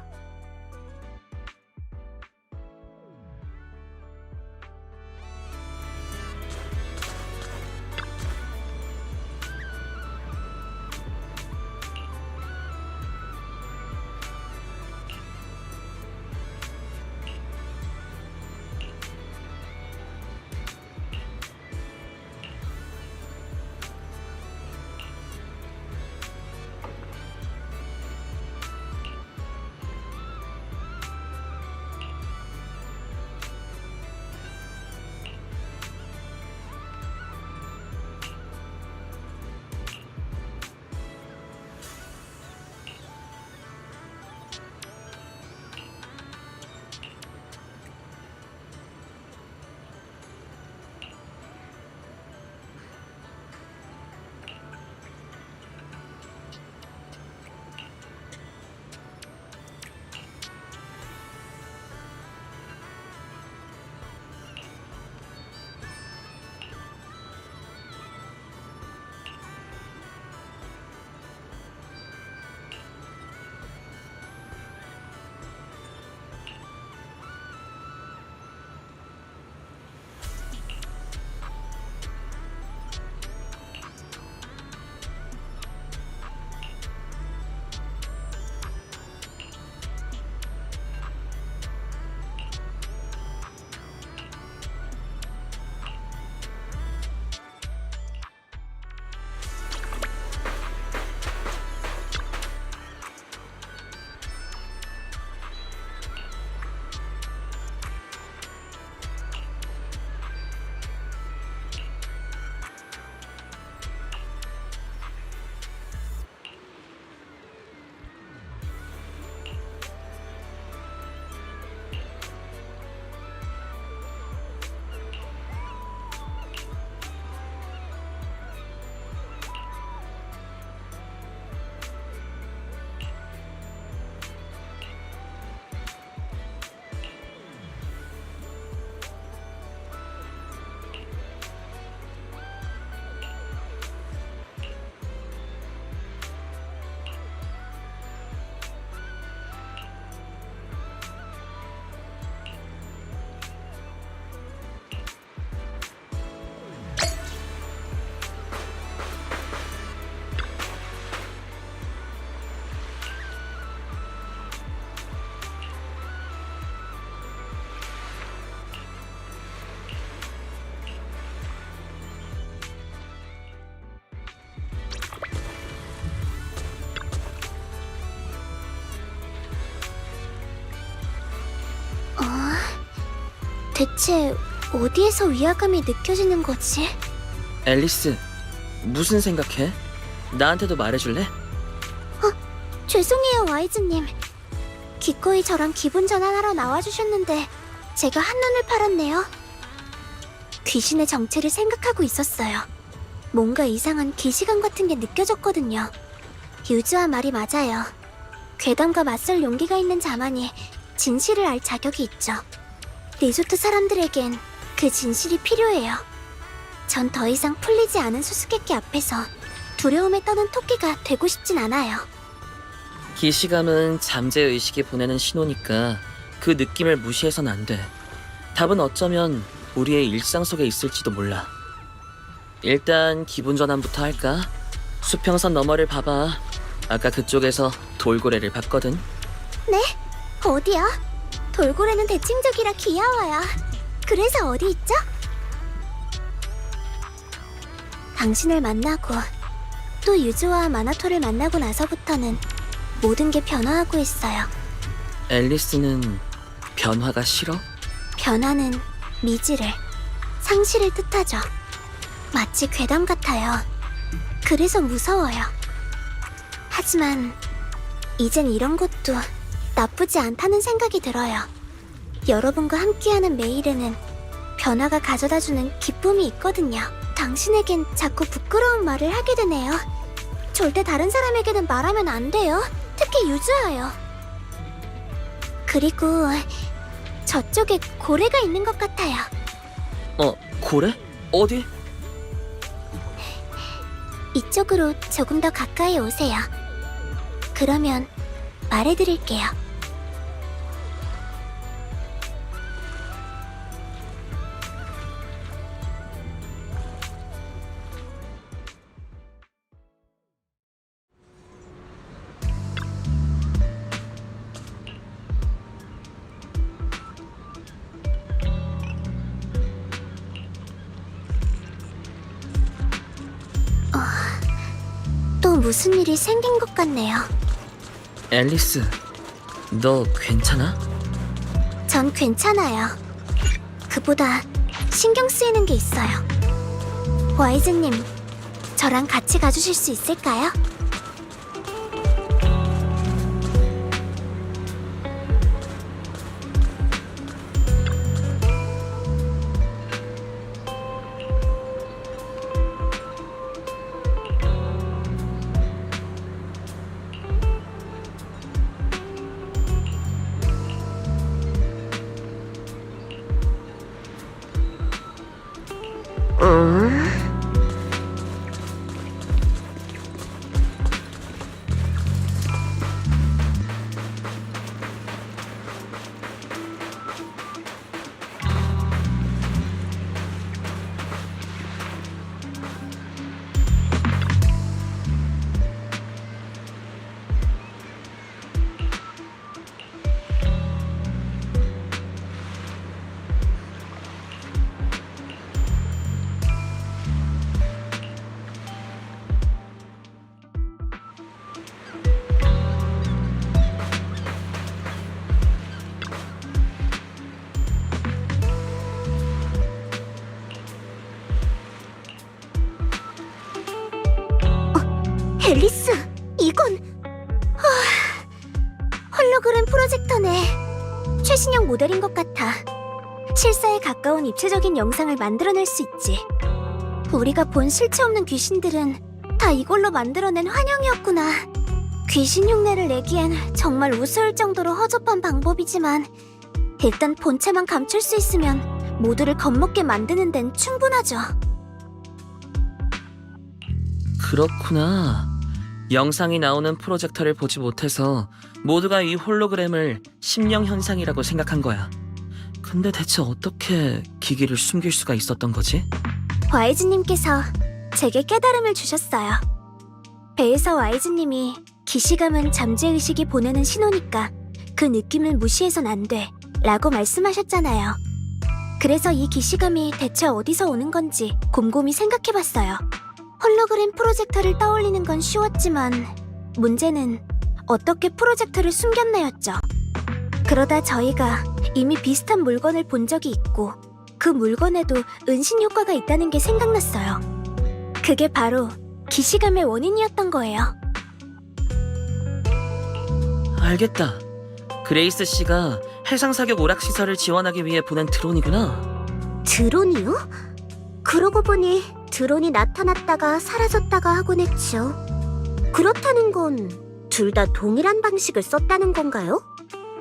대체 어디에서 위화감이 느껴지는 거지? 앨리스, 무슨 생각해? 나한테도 말해줄래? 죄송해요, 와이즈님. 기꺼이 저랑 기분 전환하러 나와주셨는데 제가 한눈을 팔았네요. 귀신의 정체를 생각하고 있었어요. 뭔가 이상한 기시감 같은 게 느껴졌거든요. 유주와 말이 맞아요. 괴담과 맞설 용기가 있는 자만이 진실을 알 자격이 있죠. 리조트 사람들에겐 그 진실이 필요해요. 전 더 이상 풀리지 않은 수수께끼 앞에서 두려움에 떠는 토끼가 되고 싶진 않아요. 기시감은 잠재의식이 보내는 신호니까 그 느낌을 무시해선 안 돼. 답은 어쩌면 우리의 일상 속에 있을지도 몰라. 일단 기분 전환부터 할까? 수평선 너머를 봐봐. 아까 그쪽에서 돌고래를 봤거든. 네? 어디요? 돌고래는 대칭적이라 귀여워요. 그래서 어디 있죠? 당신을 만나고 또 유즈와 마나토를 만나고 나서부터는 모든 게 변화하고 있어요. 앨리스는 변화가 싫어? 변화는 미지를, 상실을 뜻하죠. 마치 괴담 같아요. 그래서 무서워요. 하지만 이젠 이런 것도 나쁘지 않다는 생각이 들어요. 여러분과 함께하는 매일에는 변화가 가져다주는 기쁨이 있거든요. 당신에겐 자꾸 부끄러운 말을 하게 되네요. 절대 다른 사람에게는 말하면 안 돼요. 특히 유주하여. 그리고 저쪽에 고래가 있는 것 같아요. 고래? 어디? 이쪽으로 조금 더 가까이 오세요. 그러면 말해드릴게요. 또 무슨 일이 생긴 것 같네요. 앨리스, 너 괜찮아? 전 괜찮아요. 그보다 신경 쓰이는 게 있어요. 와이즈님, 저랑 같이 가주실 수 있을까요? 앨리스, 이건... 홀로그램 프로젝터네. 최신형 모델인 것 같아. 실사에 가까운 입체적인 영상을 만들어낼 수 있지. 우리가 본 실체 없는 귀신들은 다 이걸로 만들어낸 환영이었구나. 귀신 흉내를 내기엔 정말 우스울 정도로 허접한 방법이지만 일단 본체만 감출 수 있으면 모두를 겁먹게 만드는 데는 충분하죠. 그렇구나. 영상이 나오는 프로젝터를 보지 못해서 모두가 이 홀로그램을 심령 현상이라고 생각한 거야. 근데 대체 어떻게 기기를 숨길 수가 있었던 거지? 와이즈님께서 제게 깨달음을 주셨어요. 배에서 와이즈님이 기시감은 잠재의식이 보내는 신호니까 그 느낌을 무시해선 안 돼 라고 말씀하셨잖아요. 그래서 이 기시감이 대체 어디서 오는 건지 곰곰이 생각해봤어요. 홀로그램 프로젝터를 떠올리는 건 쉬웠지만 문제는 어떻게 프로젝터를 숨겼나였죠. 그러다 저희가 이미 비슷한 물건을 본 적이 있고 그 물건에도 은신 효과가 있다는 게 생각났어요. 그게 바로 기시감의 원인이었던 거예요. 알겠다. 그레이스 씨가 해상사격 오락시설을 지원하기 위해 보낸 드론이구나. 드론이요? 그러고 보니 드론이 나타났다가 사라졌다가 하곤 했죠. 그렇다는 건 둘 다 동일한 방식을 썼다는 건가요?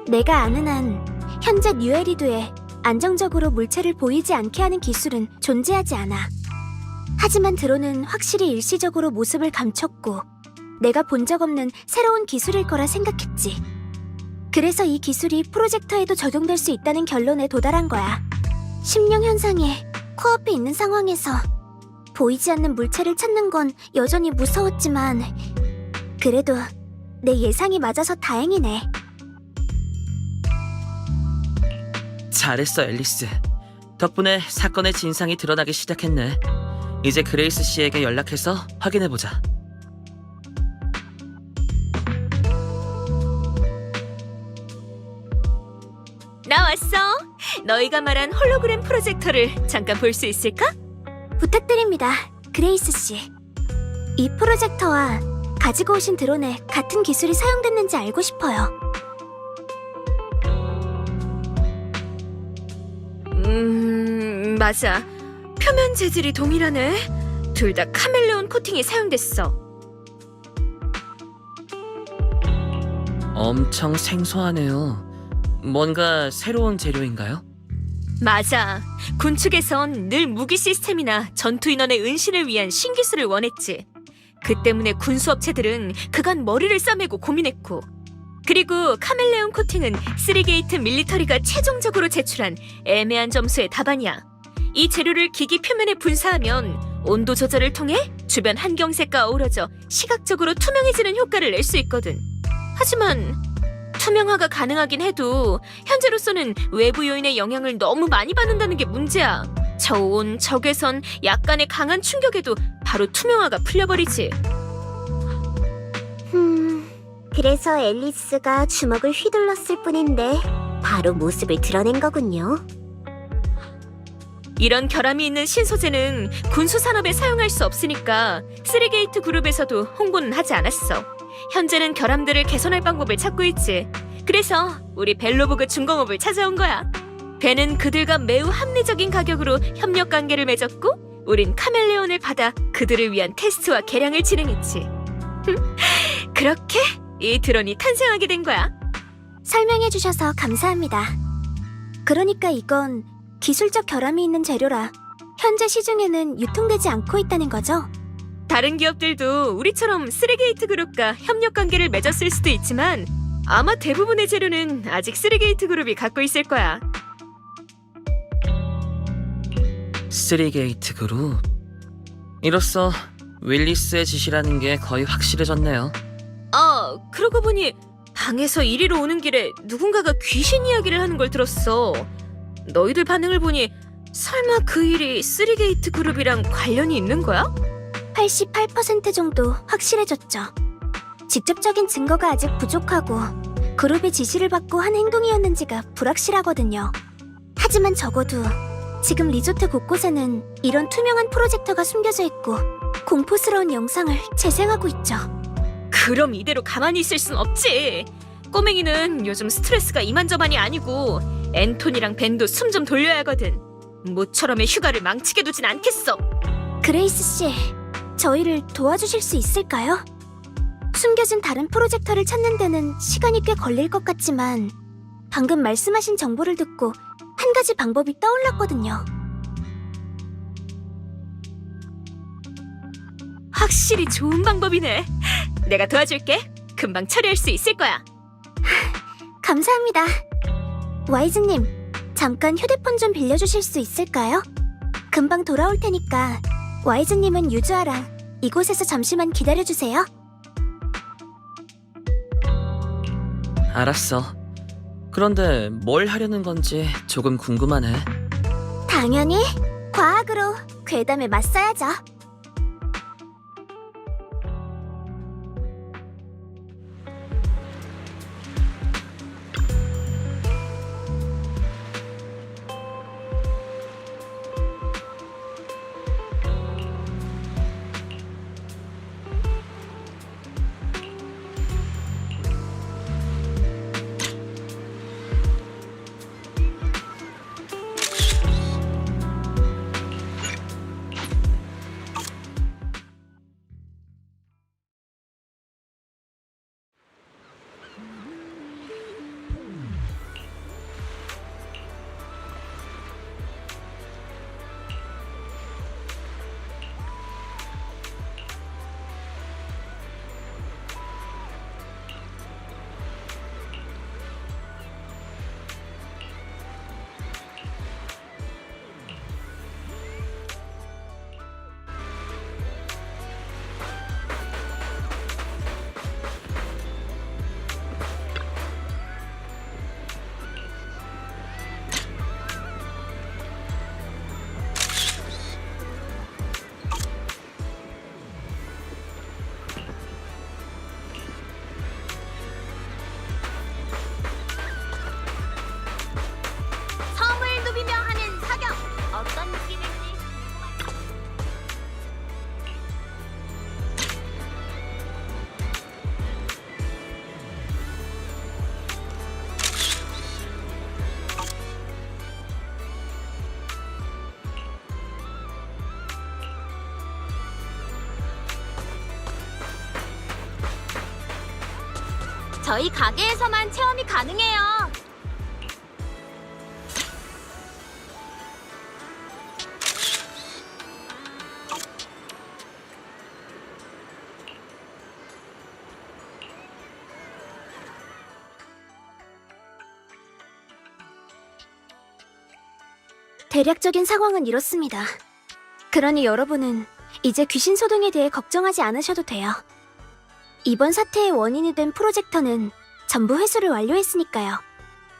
내가 아는 한 현재 뉴에리드에 안정적으로 물체를 보이지 않게 하는 기술은 존재하지 않아. 하지만 드론은 확실히 일시적으로 모습을 감췄고 내가 본 적 없는 새로운 기술일 거라 생각했지. 그래서 이 기술이 프로젝터에도 적용될 수 있다는 결론에 도달한 거야. 심령 현상에 코앞에 있는 상황에서 보이지 않는 물체를 찾는 건 여전히 무서웠지만 그래도 내 예상이 맞아서 다행이네. 잘했어, 앨리스. 덕분에 사건의 진상이 드러나기 시작했네. 이제 그레이스 씨에게 연락해서 확인해보자. 나 왔어. 너희가 말한 홀로그램 프로젝터를 잠깐 볼 수 있을까? 부탁드립니다, 그레이스 씨. 이 프로젝터와 가지고 오신 드론에 같은 기술이 사용됐는지 알고 싶어요. 맞아. 표면 재질이 동일하네. 둘 다 카멜레온 코팅이 사용됐어. 엄청 생소하네요. 뭔가 새로운 재료인가요? 맞아. 군축에선 늘 무기 시스템이나 전투 인원의 은신을 위한 신기술을 원했지. 그 때문에 군수업체들은 그간 머리를 싸매고 고민했고, 그리고 카멜레온 코팅은 3게이트 밀리터리가 최종적으로 제출한 애매한 점수의 답안이야. 이 재료를 기기 표면에 분사하면 온도 조절을 통해 주변 환경색과 어우러져 시각적으로 투명해지는 효과를 낼 수 있거든. 하지만 투명화가 가능하긴 해도 현재로서는 외부 요인의 영향을 너무 많이 받는다는 게 문제야. 저온, 적외선, 약간의 강한 충격에도 바로 투명화가 풀려버리지. 그래서 앨리스가 주먹을 휘둘렀을 뿐인데 바로 모습을 드러낸 거군요. 이런 결함이 있는 신소재는 군수 산업에 사용할 수 없으니까 3게이트 그룹에서도 홍보는 하지 않았어. 현재는 결함들을 개선할 방법을 찾고 있지. 그래서 우리 벨로보그 중공업을 찾아온 거야. 벤은 그들과 매우 합리적인 가격으로 협력 관계를 맺었고, 우린 카멜레온을 받아 그들을 위한 테스트와 개량을 진행했지. 그렇게 이 드론이 탄생하게 된 거야. 설명해주셔서 감사합니다. 그러니까 이건 기술적 결함이 있는 재료라 현재 시중에는 유통되지 않고 있다는 거죠? 다른 기업들도 우리처럼 3게이트 그룹과 협력 관계를 맺었을 수도 있지만 아마 대부분의 재료는 아직 3게이트 그룹이 갖고 있을 거야. 3게이트 그룹. 이로써 윌리스의 짓이라는 게 거의 확실해졌네요. 그러고 보니 방에서 이리로 오는 길에 누군가가 귀신 이야기를 하는 걸 들었어. 너희들 반응을 보니 설마 그 일이 3게이트 그룹이랑 관련이 있는 거야? 88% 정도 확실해졌죠. 직접적인 증거가 아직 부족하고 그룹의 지시를 받고 한 행동이었는지가 불확실하거든요. 하지만 적어도 지금 리조트 곳곳에는 이런 투명한 프로젝터가 숨겨져 있고 공포스러운 영상을 재생하고 있죠. 그럼 이대로 가만히 있을 순 없지. 꼬맹이는 요즘 스트레스가 이만저만이 아니고 앤톤이랑 벤도 숨 좀 돌려야 하거든. 모처럼의 휴가를 망치게 두진 않겠어. 그레이스 씨, 저희를 도와주실 수 있을까요? 숨겨진 다른 프로젝터를 찾는 데는 시간이 꽤 걸릴 것 같지만 방금 말씀하신 정보를 듣고 한 가지 방법이 떠올랐거든요. 확실히 좋은 방법이네. 내가 도와줄게. 금방 처리할 수 있을 거야. 감사합니다. 와이즈님, 잠깐 휴대폰 좀 빌려주실 수 있을까요? 금방 돌아올 테니까 와이즈님은 유주아랑 이곳에서 잠시만 기다려주세요. 알았어. 그런데 뭘 하려는 건지 조금 궁금하네. 당연히 과학으로 괴담에 맞서야죠. 저희 가게에서만 체험이 가능해요. 대략적인 상황은 이렇습니다. 그러니 여러분은 이제 귀신 소동에 대해 걱정하지 않으셔도 돼요. 이번 사태의 원인이 된 프로젝터는 전부 회수를 완료했으니까요.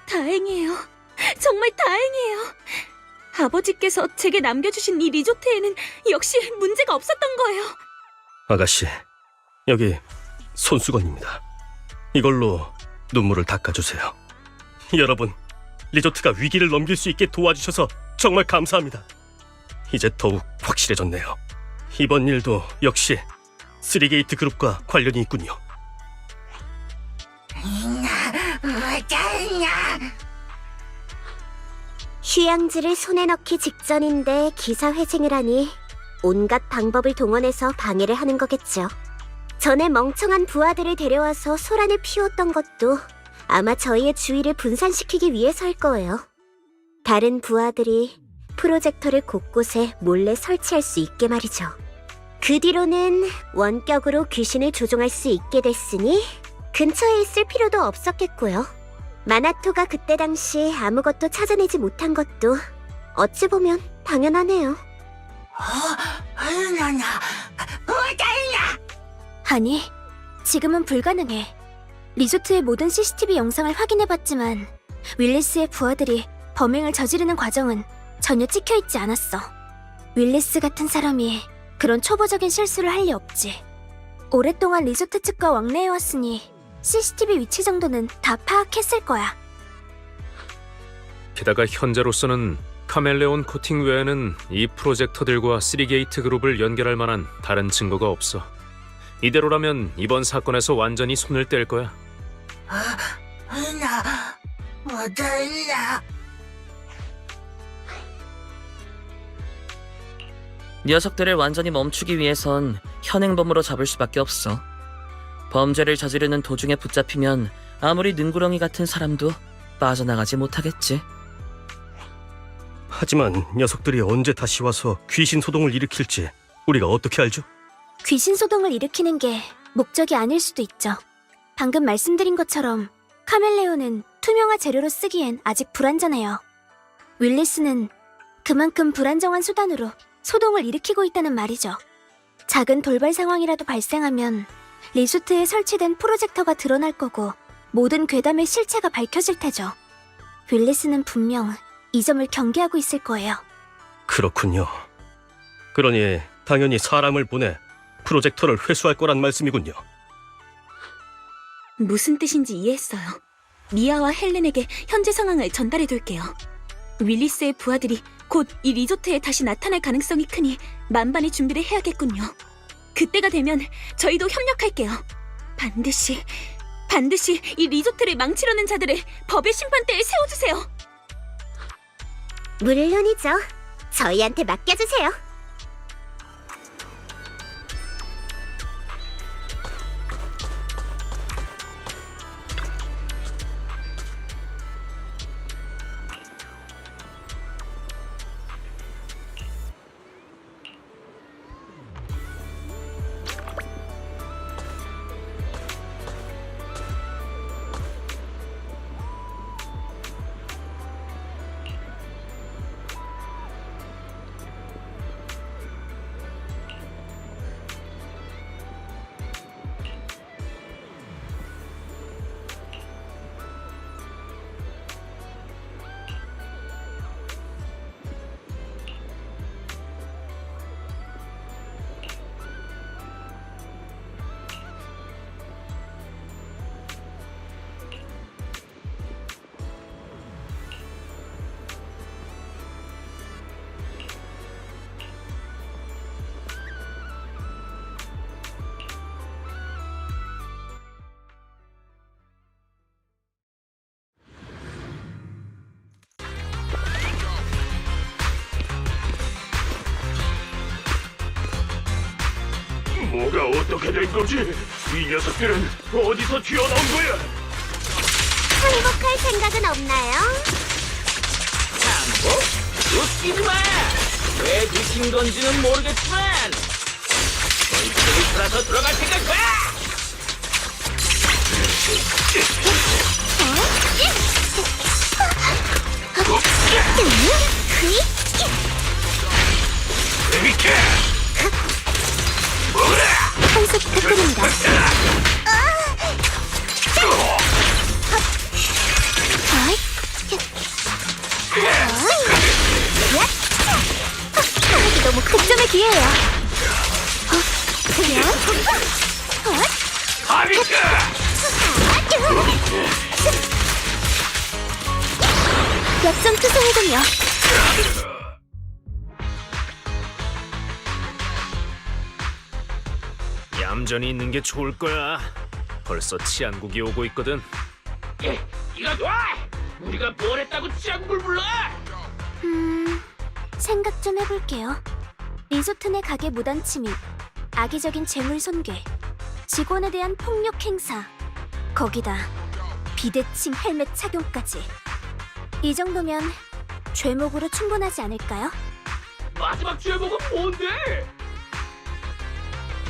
다행이에요. 정말 다행이에요. 아버지께서 제게 남겨주신 이 리조트에는 역시 문제가 없었던 거예요. 아가씨, 여기 손수건입니다. 이걸로 눈물을 닦아주세요. 여러분, 리조트가 위기를 넘길 수 있게 도와주셔서 정말 감사합니다. 이제 더욱 확실해졌네요. 이번 일도 역시 3게이트 그룹과 관련이 있군요. 휴양지를 손에 넣기 직전인데 기사회생을 하니 온갖 방법을 동원해서 방해를 하는 거겠죠. 전에 멍청한 부하들을 데려와서 소란을 피웠던 것도 아마 저희의 주의를 분산시키기 위해서일 거예요. 다른 부하들이 프로젝터를 곳곳에 몰래 설치할 수 있게 말이죠. 그 뒤로는 원격으로 귀신을 조종할 수 있게 됐으니 근처에 있을 필요도 없었겠고요. 마나토가 그때 당시 아무것도 찾아내지 못한 것도 어찌 보면 당연하네요. 아니, 지금은 불가능해. 리조트의 모든 CCTV 영상을 확인해봤지만 윌리스의 부하들이 범행을 저지르는 과정은 전혀 찍혀있지 않았어. 윌리스 같은 사람이 그런 초보적인 실수를 할 리 없지. 오랫동안 리조트 측과 왕래해왔으니 CCTV 위치 정도는 다 파악했을 거야. 게다가 현재로서는 카멜레온 코팅 외에는 이 프로젝터들과 3게이트 그룹을 연결할 만한 다른 증거가 없어. 이대로라면 이번 사건에서 완전히 손을 뗄 거야. 녀석들을 완전히 멈추기 위해선 현행범으로 잡을 수밖에 없어. 범죄를 저지르는 도중에 붙잡히면 아무리 능구렁이 같은 사람도 빠져나가지 못하겠지. 하지만 녀석들이 언제 다시 와서 귀신 소동을 일으킬지 우리가 어떻게 알죠? 귀신 소동을 일으키는 게 목적이 아닐 수도 있죠. 방금 말씀드린 것처럼 카멜레온은 투명화 재료로 쓰기엔 아직 불안전해요. 윌리스는 그만큼 불안정한 수단으로 소동을 일으키고 있다는 말이죠. 작은 돌발 상황이라도 발생하면 리조트에 설치된 프로젝터가 드러날 거고 모든 괴담의 실체가 밝혀질 테죠. 윌리스는 분명 이 점을 경계하고 있을 거예요. 그렇군요. 그러니 당연히 사람을 보내 프로젝터를 회수할 거란 말씀이군요. 무슨 뜻인지 이해했어요. 미아와 헬렌에게 현재 상황을 전달해둘게요. 윌리스의 부하들이 곧 이 리조트에 다시 나타날 가능성이 크니 만반의 준비를 해야겠군요. 그때가 되면 저희도 협력할게요. 반드시 이 리조트를 망치려는 자들을 법의 심판대에 세워주세요. 물론이죠. 저희한테 맡겨주세요. 뭐가 어떻게 된 거지? 이 녀석들은 어디서 튀어나온 거야? 항복할 생각은 없나요? 웃기지 마! 왜 미친 건지는 모르겠지만 너희들이 돌아서 들어갈 생각 봐! 한수 부탁드립니다. 너무 극점의 기회예요. 역전 투성이군요. 얌전히 있는 게 좋을 거야. 벌써 치안국이 오고 있거든. 이거 놔! 우리가 뭘 했다고 치안국을 불러! 생각 좀 해볼게요. 리조트 내 가게 무단 침입, 악의적인 재물 손괴, 직원에 대한 폭력 행사, 거기다 비대칭 헬멧 착용까지. 이 정도면 죄목으로 충분하지 않을까요? 마지막 죄목은 뭔데?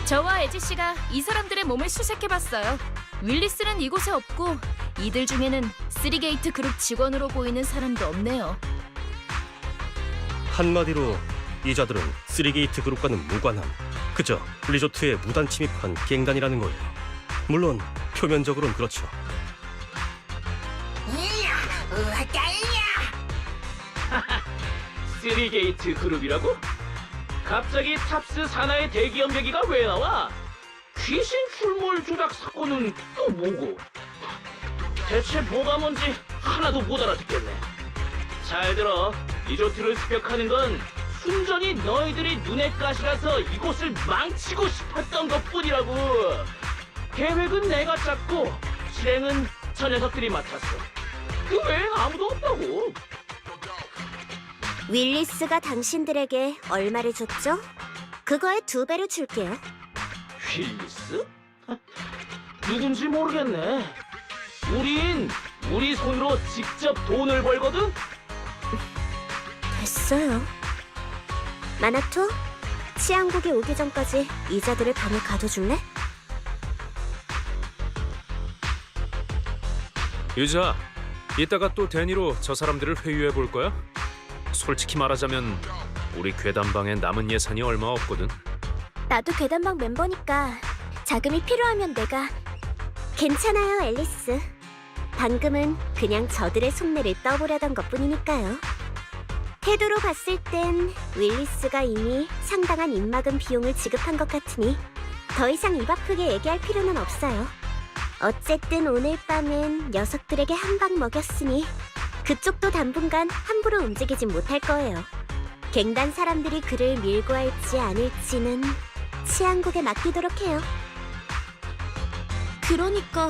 저와 에지 씨가 이 사람들의 몸을 수색해봤어요. 윌리스는 이곳에 없고 이들 중에는 3게이트 그룹 직원으로 보이는 사람도 없네요. 한마디로 이자들은 3게이트 그룹과는 무관한 그저 리조트에 무단 침입한 갱단이라는 거예요. 물론 표면적으로는 그렇죠. 쓰리게이트 그룹이라고? 갑자기 탑스 산하의 대기업 얘기가 왜 나와? 귀신 출몰 조작 사건은 또 뭐고? 대체 뭐가 뭔지 하나도 못 알아듣겠네. 잘 들어. 리조트를 습격하는 건 순전히 너희들이 눈에 가시라서 이곳을 망치고 싶었던 것뿐이라고. 계획은 내가 짰고 실행은 저 녀석들이 맡았어. 그 외엔 아무도 없다고. 윌리스가 당신들에게 얼마를 줬죠? 그거의 2배를 줄게요. 윌리스? 누군지 모르겠네. 우린 우리 손으로 직접 돈을 벌거든? 됐어요. 마나토, 치안국이 오기 전까지 이자들을 방에 가둬줄래? 유자, 이따가 또 데니로 저 사람들을 회유해 볼 거야? 솔직히 말하자면 우리 괴담방에 남은 예산이 얼마 없거든. 나도 괴담방 멤버니까 자금이 필요하면 내가... 괜찮아요, 앨리스. 방금은 그냥 저들의 속내를 떠보려던 것뿐이니까요. 태도로 봤을 땐 윌리스가 이미 상당한 입막음 비용을 지급한 것 같으니 더 이상 입 아프게 얘기할 필요는 없어요. 어쨌든 오늘 밤은 녀석들에게 한 방 먹였으니 그쪽도 당분간 함부로 움직이진 못할 거예요. 갱단 사람들이 그를 밀고 할지 아닐지는 치안국에 맡기도록 해요. 그러니까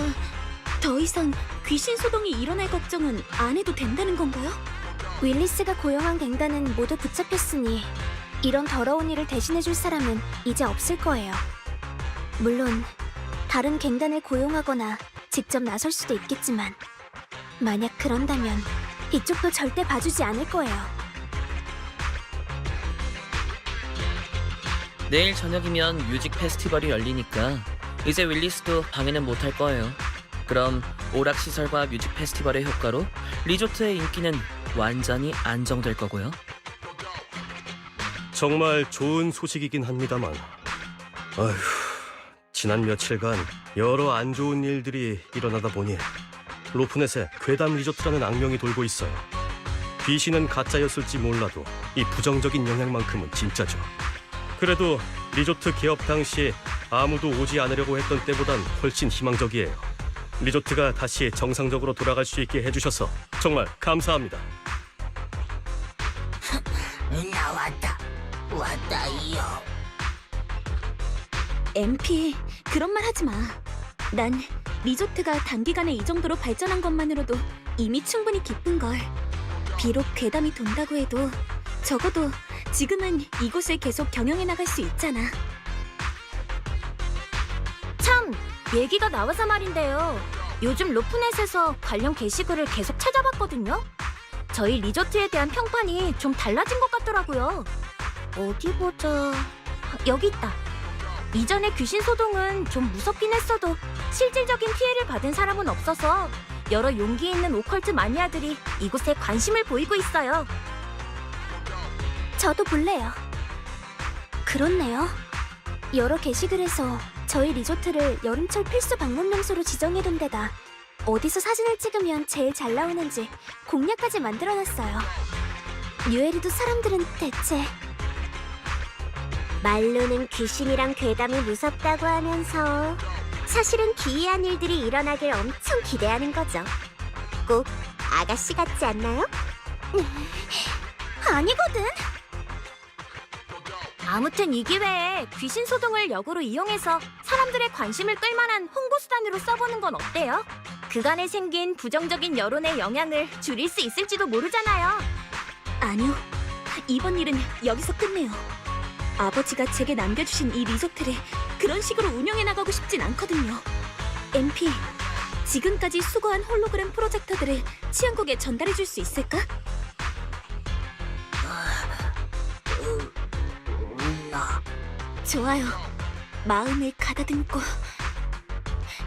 더 이상 귀신 소동이 일어날 걱정은 안 해도 된다는 건가요? 윌리스가 고용한 갱단은 모두 붙잡혔으니 이런 더러운 일을 대신해줄 사람은 이제 없을 거예요. 물론 다른 갱단을 고용하거나 직접 나설 수도 있겠지만 만약 그런다면 이쪽도 절대 봐주지 않을 거예요. 내일 저녁이면 뮤직 페스티벌이 열리니까 이제 윌리스도 방해는 못할 거예요. 그럼 오락시설과 뮤직 페스티벌의 효과로 리조트의 인기는 완전히 안정될 거고요. 정말 좋은 소식이긴 합니다만 아휴, 지난 며칠간 여러 안 좋은 일들이 일어나다 보니 로프넷에 괴담 리조트라는 악명이 돌고 있어요. 귀신은 가짜였을지 몰라도 이 부정적인 영향만큼은 진짜죠. 그래도 리조트 개업 당시 아무도 오지 않으려고 했던 때보단 훨씬 희망적이에요. 리조트가 다시 정상적으로 돌아갈 수 있게 해주셔서 정말 감사합니다. 왔다이요. MP, 그런 말 하지 마. 난 리조트가 단기간에 이 정도로 발전한 것만으로도 이미 충분히 기쁜걸. 비록 괴담이 돈다고 해도 적어도 지금은 이곳을 계속 경영해 나갈 수 있잖아. 참, 얘기가 나와서 말인데요. 요즘 로프넷에서 관련 게시글을 계속 찾아봤거든요. 저희 리조트에 대한 평판이 좀 달라진 것 같더라고요. 어디 보자. 여기 있다. 이전에 귀신 소동은 좀 무섭긴 했어도 실질적인 피해를 받은 사람은 없어서 여러 용기 있는 오컬트 마니아들이 이곳에 관심을 보이고 있어요. 저도 볼래요. 그렇네요. 여러 게시글에서 저희 리조트를 여름철 필수 방문 명소로 지정해둔 데다 어디서 사진을 찍으면 제일 잘 나오는지 공략까지 만들어놨어요. 유에리도 사람들은 대체 말로는 귀신이랑 괴담이 무섭다고 하면서 사실은 기이한 일들이 일어나길 엄청 기대하는 거죠. 꼭 아가씨 같지 않나요? 아니거든. 아무튼 이 기회에 귀신 소동을 역으로 이용해서 사람들의 관심을 끌만한 홍보 수단으로 써보는 건 어때요? 그간에 생긴 부정적인 여론의 영향을 줄일 수 있을지도 모르잖아요. 아니요. 이번 일은 여기서 끝내요. 아버지가 제게 남겨주신 이 리조트를 그런 식으로 운영해 나가고 싶진 않거든요. MP, 지금까지 수고한 홀로그램 프로젝터들을 치안국에 전달해 줄 수 있을까? 좋아요. 마음을 가다듬고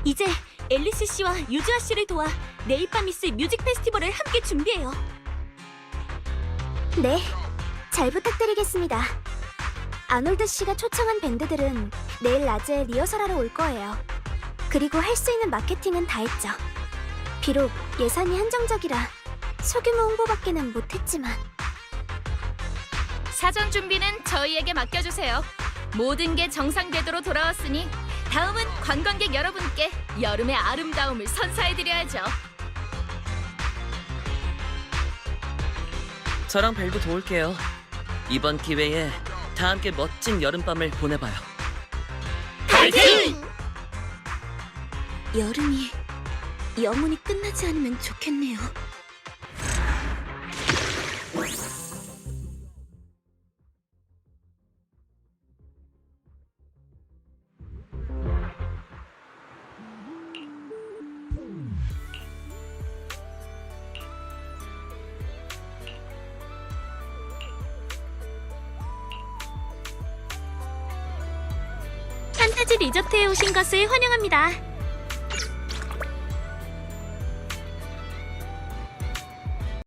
이제 앨리스 씨와 유즈아 씨를 도와 네이파미스 뮤직 페스티벌을 함께 준비해요. 네, 잘 부탁드리겠습니다. 아놀드 씨가 초청한 밴드들은 내일 낮에 리허설하러 올 거예요. 그리고 할 수 있는 마케팅은 다 했죠. 비록 예산이 한정적이라 소규모 홍보밖에는 못했지만 사전 준비는 저희에게 맡겨주세요. 모든 게 정상궤도로 돌아왔으니 다음은 관광객 여러분께 여름의 아름다움을 선사해드려야죠. 저랑 벨도 도울게요. 이번 기회에 다 함께 멋진 여름밤을 보내봐요. 여름이 영원히 끝나지 않으면 좋겠네요. 판타지 리조트에 오신 것을 환영합니다.